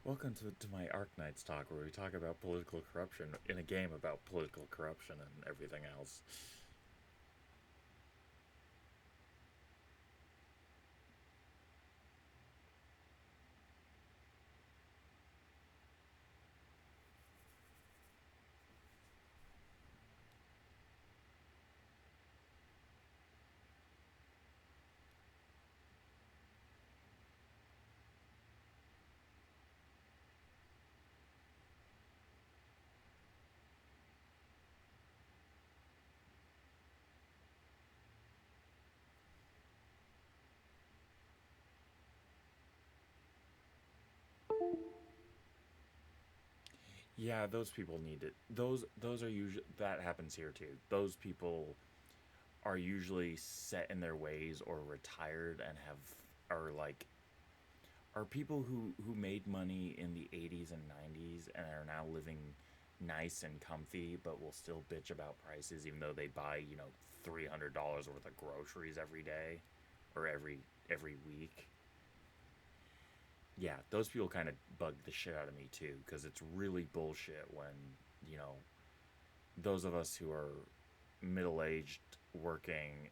Welcome to my Arknights talk, where we talk about political corruption in a game about political corruption and everything else. Yeah, those people need it. Those are usually, that happens here too. Those people are usually set in their ways or retired and have are like are people who made money in the 80s and 90s and are now living nice and comfy, but will still bitch about prices even though they buy, $300 worth of groceries every day or every week. Yeah, those people kind of bug the shit out of me too, because it's really bullshit when, you know, those of us who are middle aged working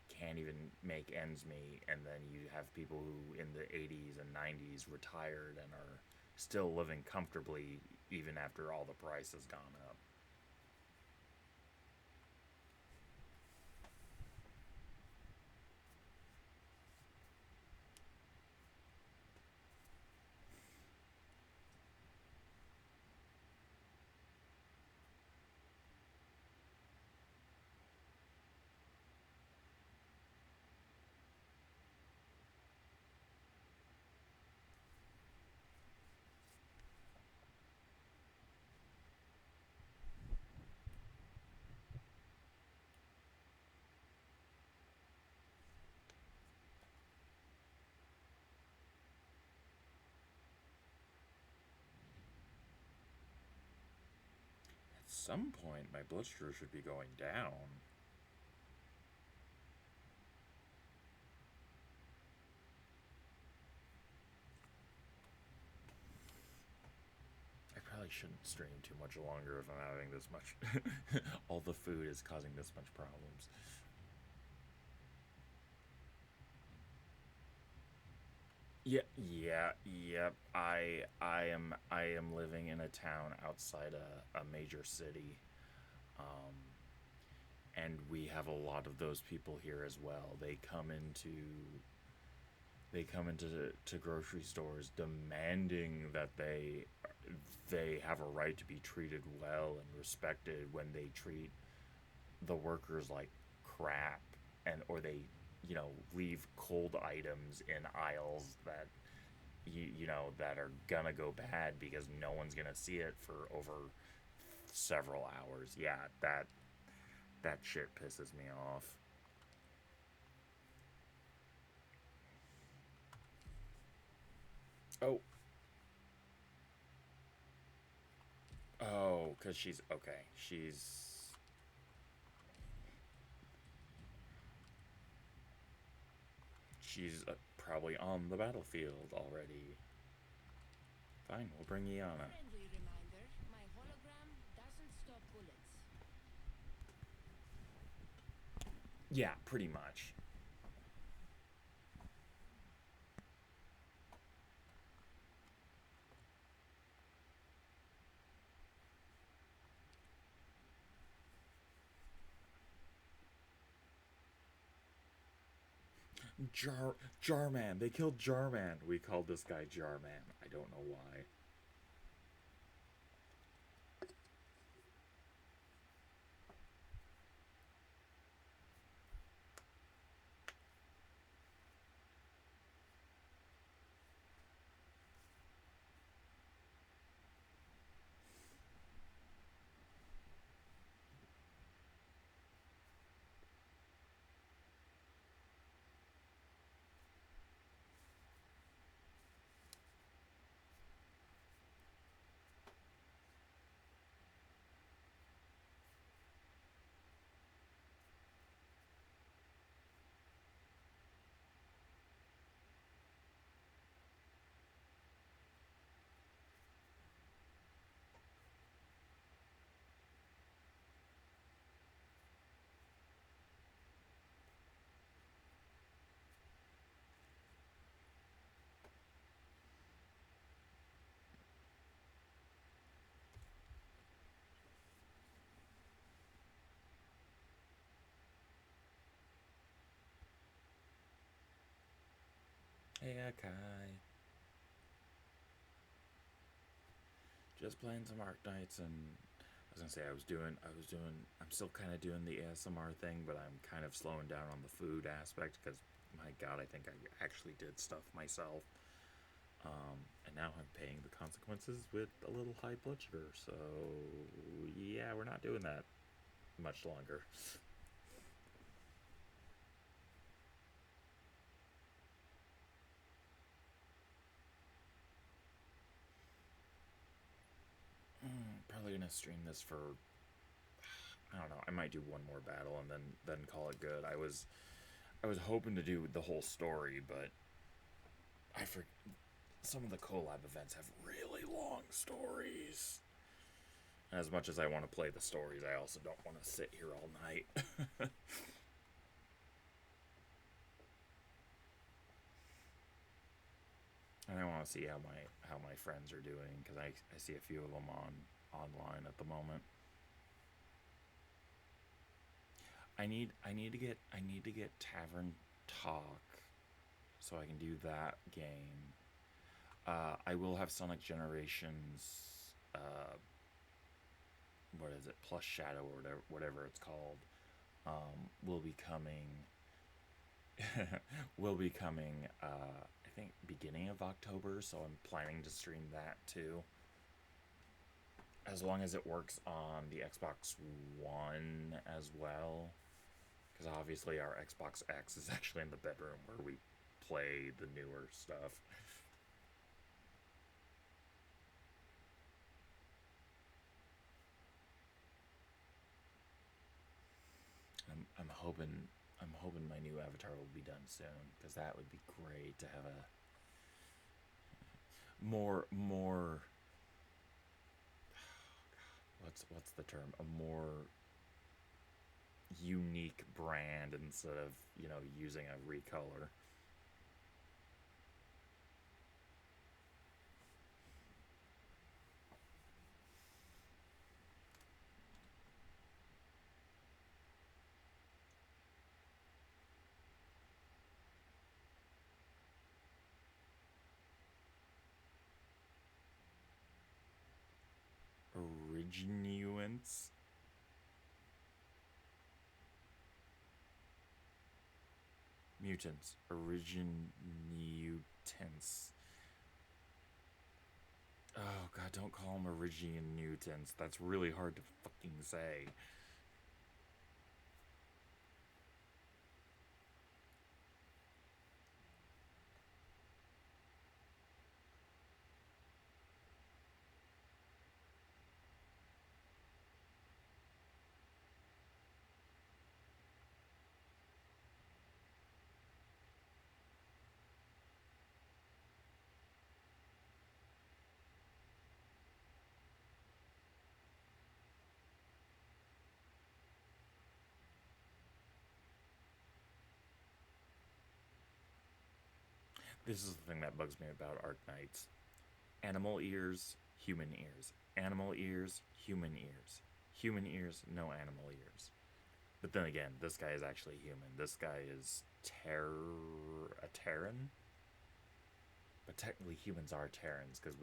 can't even make ends meet, and then you have people who in the 80s and 90s retired and are still living comfortably even after all the price has gone up. some point, my blood sugar should be going down. I probably shouldn't stream too much longer if I'm having this much. All the food is causing this much problems. Yep. I am living in a town outside a major city, um, and we have a lot of those people here as well. They come into to grocery stores demanding that they have a right to be treated well and respected when they treat the workers like crap, and or they leave cold items in aisles that that are gonna go bad because no one's gonna see it for over several hours. Yeah, that shit pisses me off. Oh. Oh, because she's okay. She's probably on the battlefield already. Fine, we'll bring Iana. Friendly reminder, my hologram doesn't stop bullets. Yeah, pretty much. Jarman. They killed Jarman. We called this guy Jarman. I don't know why. Hey, Akai. Just playing some Arknights, and I was gonna say I'm still kind of doing the ASMR thing, but I'm kind of slowing down on the food aspect because, my God, I think I actually did stuff myself. And now I'm paying the consequences with a little high blood sugar. So, yeah, we're not doing that much longer. Probably gonna stream this for, I don't know. I might do one more battle and then call it good. I was hoping to do the whole story, but I forget. Some of the collab events have really long stories. As much as I want to play the stories, I also don't want to sit here all night. And I want to see how my friends are doing, because I see a few of them online at the moment. I need to get Tavern Talk so I can do that game. I will have Sonic Generations, what is it, Plus Shadow or whatever it's called, will be coming. Will be coming. I think beginning of October. So I'm planning to stream that too. As long as it works on the Xbox One as well, because obviously our Xbox X is actually in the bedroom where we play the newer stuff. hoping my new avatar will be done soon, because that would be great to have a more what's the term? A more unique brand instead of, using a recolor. Originiums. Mutants. Originutants. Oh god, don't call them Originutants. That's really hard to fucking say. This is the thing that bugs me about Arknights. Animal ears, human ears. Animal ears, human ears. Human ears, no animal ears. But then again, this guy is actually human. This guy is a Terran? But technically humans are Terrans, because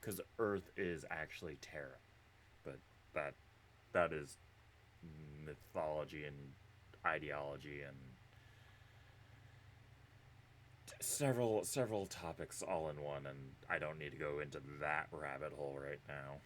because Earth is actually Terra. But that is mythology and ideology and several topics all in one, and I don't need to go into that rabbit hole right now.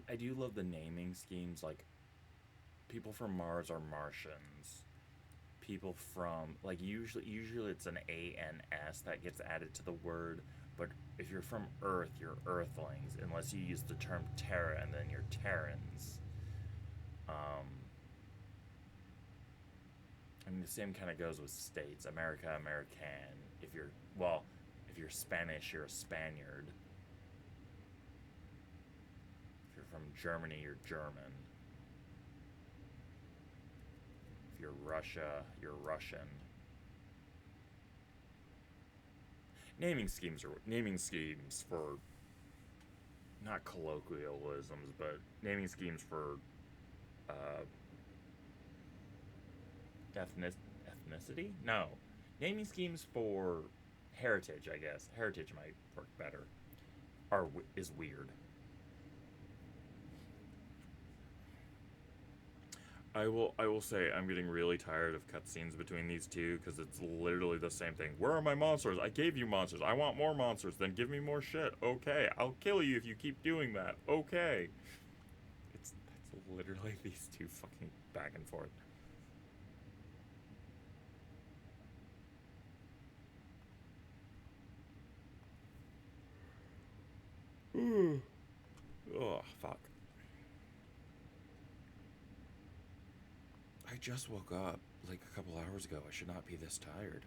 I do love the naming schemes. Like, people from Mars are Martians. People from, like, usually it's an ANS that gets added to the word, but if you're from Earth, you're Earthlings, unless you use the term Terra, and then you're Terrans. I mean, the same kind of goes with states. America, American. If you're Spanish, you're a Spaniard. If you're from Germany, you're German. If you're Russia, you're Russian. Naming schemes for not colloquialisms, but naming schemes for ethnicity? No. Naming schemes for heritage, I guess. Heritage might work better. Is weird. I will say I'm getting really tired of cutscenes between these two, because it's literally the same thing. Where are my monsters? I gave you monsters. I want more monsters. Then give me more shit. Okay, I'll kill you if you keep doing that. Okay. That's literally these two fucking back and forth. Oh, fuck. I just woke up like a couple hours ago. I should not be this tired.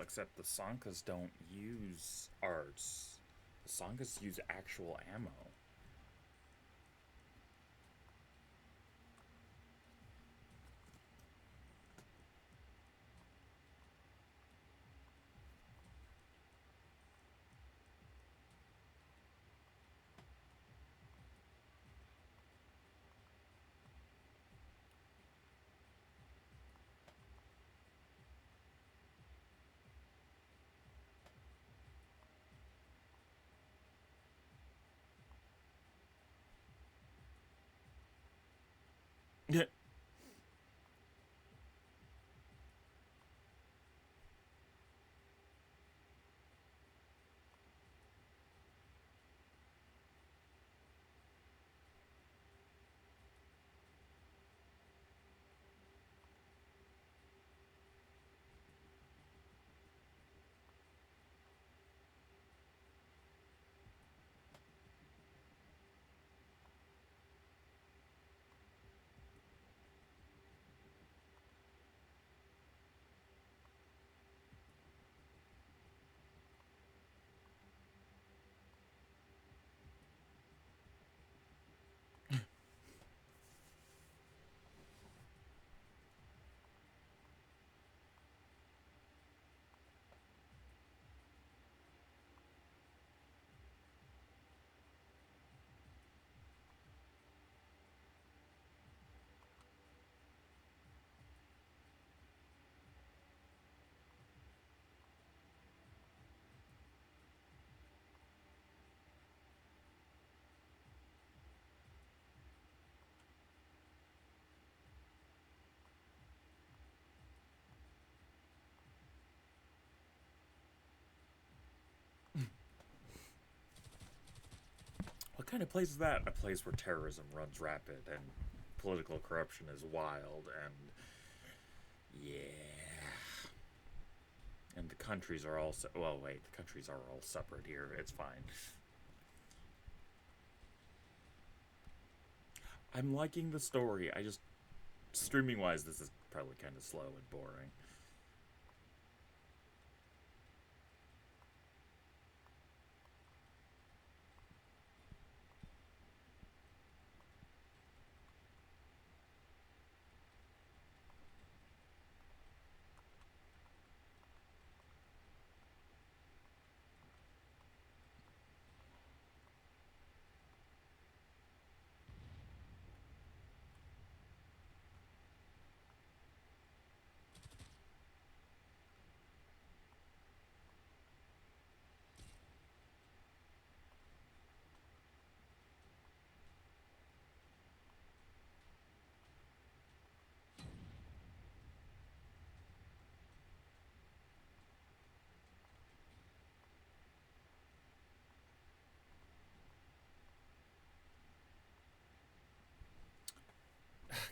except the Sankas don't use arts. The Sankas use actual ammo. What kind of place is that? A place where terrorism runs rapid and political corruption is wild and yeah. And the countries are all well, wait, the countries are all separate here. It's fine. I'm liking the story. I just streaming wise this is probably kind of slow and boring.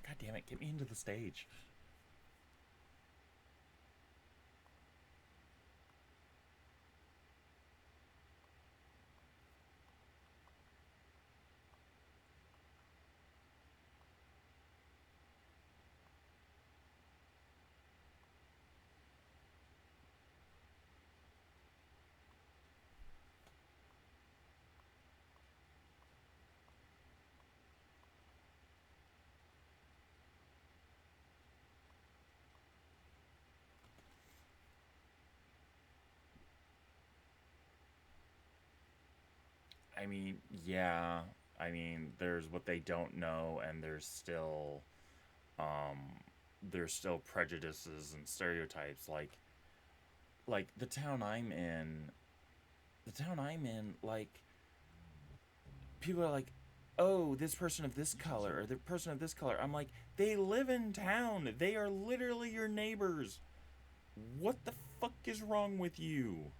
God damn it, get me into the stage. I mean, yeah. I mean, there's what they don't know, and um, there's still prejudices and stereotypes. Like the town I'm in, like people are like, oh, this person of this color or the person of this color. I'm like, they live in town. They are literally your neighbors. What the fuck is wrong with you?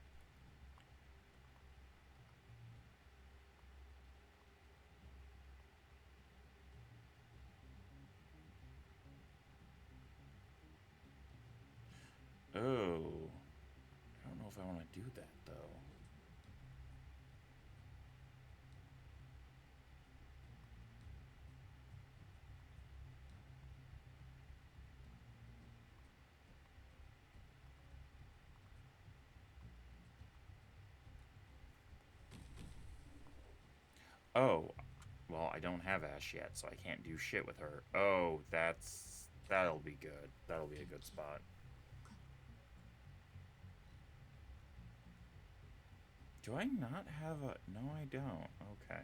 Oh, I don't know if I want to do that though. Oh, well, I don't have Ash yet, so I can't do shit with her. Oh, that'll be good. That'll be a good spot. Do I not have a... No, I don't. Okay.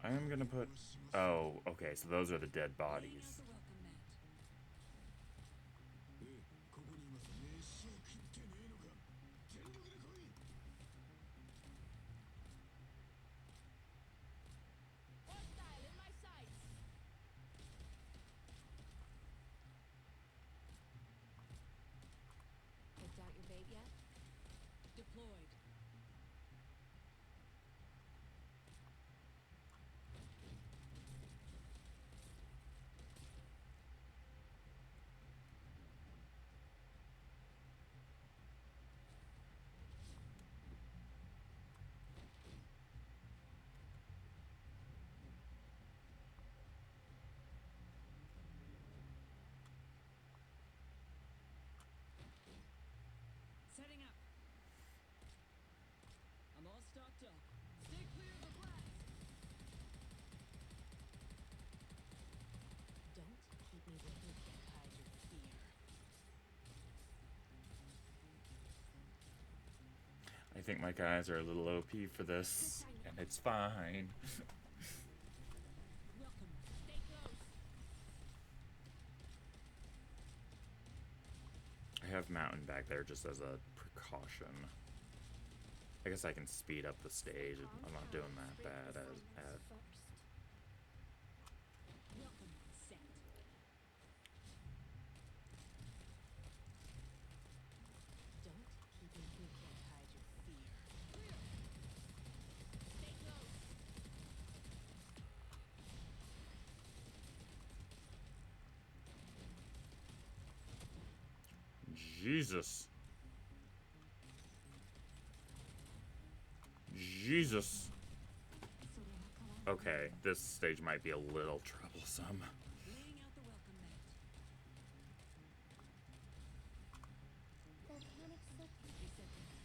I am gonna put... Oh, okay, so those are the dead bodies. Hostile in my sights. Picked out your bait yet? Deployed. Setting up. I'm all stocked up. Stay clear of the blast. Don't keep me where you can't hide your fear. I think my guys are a little OP for this, and it's fine. Welcome. Stay close. I have Mountain back there just as a precaution. I guess I can speed up the stage. I'm not doing that bad at Welcome. Set. Don't keep me where you can't hide your fear. Clear. Stay close. Jesus. Jesus. Okay, this stage might be a little troublesome. Laying out the welcome mat. Volcanic soot. Reset the mat.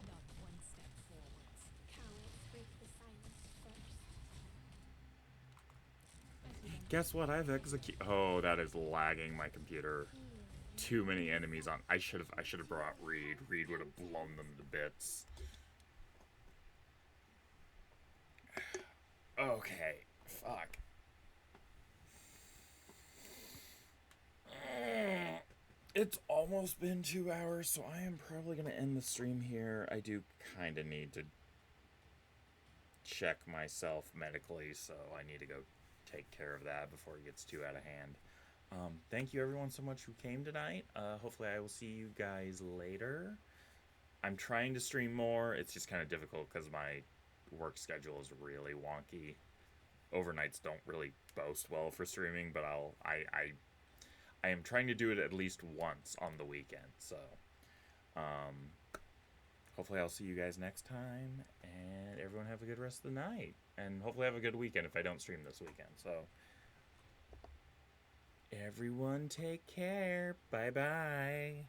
Not one step forwards. Cowards break the silence first. Guess what? I've executed. Oh, that is lagging my computer. Too many enemies on. I should have brought Reed. Reed would have blown them to bits. Okay. Fuck. It's almost been 2 hours, so I am probably going to end the stream here. I do kind of need to check myself medically, so I need to go take care of that before it gets too out of hand. Thank you everyone so much who came tonight. Hopefully I will see you guys later. I'm trying to stream more. It's just kind of difficult because my work schedule is really wonky. Overnights don't really boast well for streaming, but I am trying to do it at least once on the weekend. So hopefully I'll see you guys next time, and everyone have a good rest of the night, and hopefully have a good weekend if I don't stream this weekend. So everyone take care. Bye bye.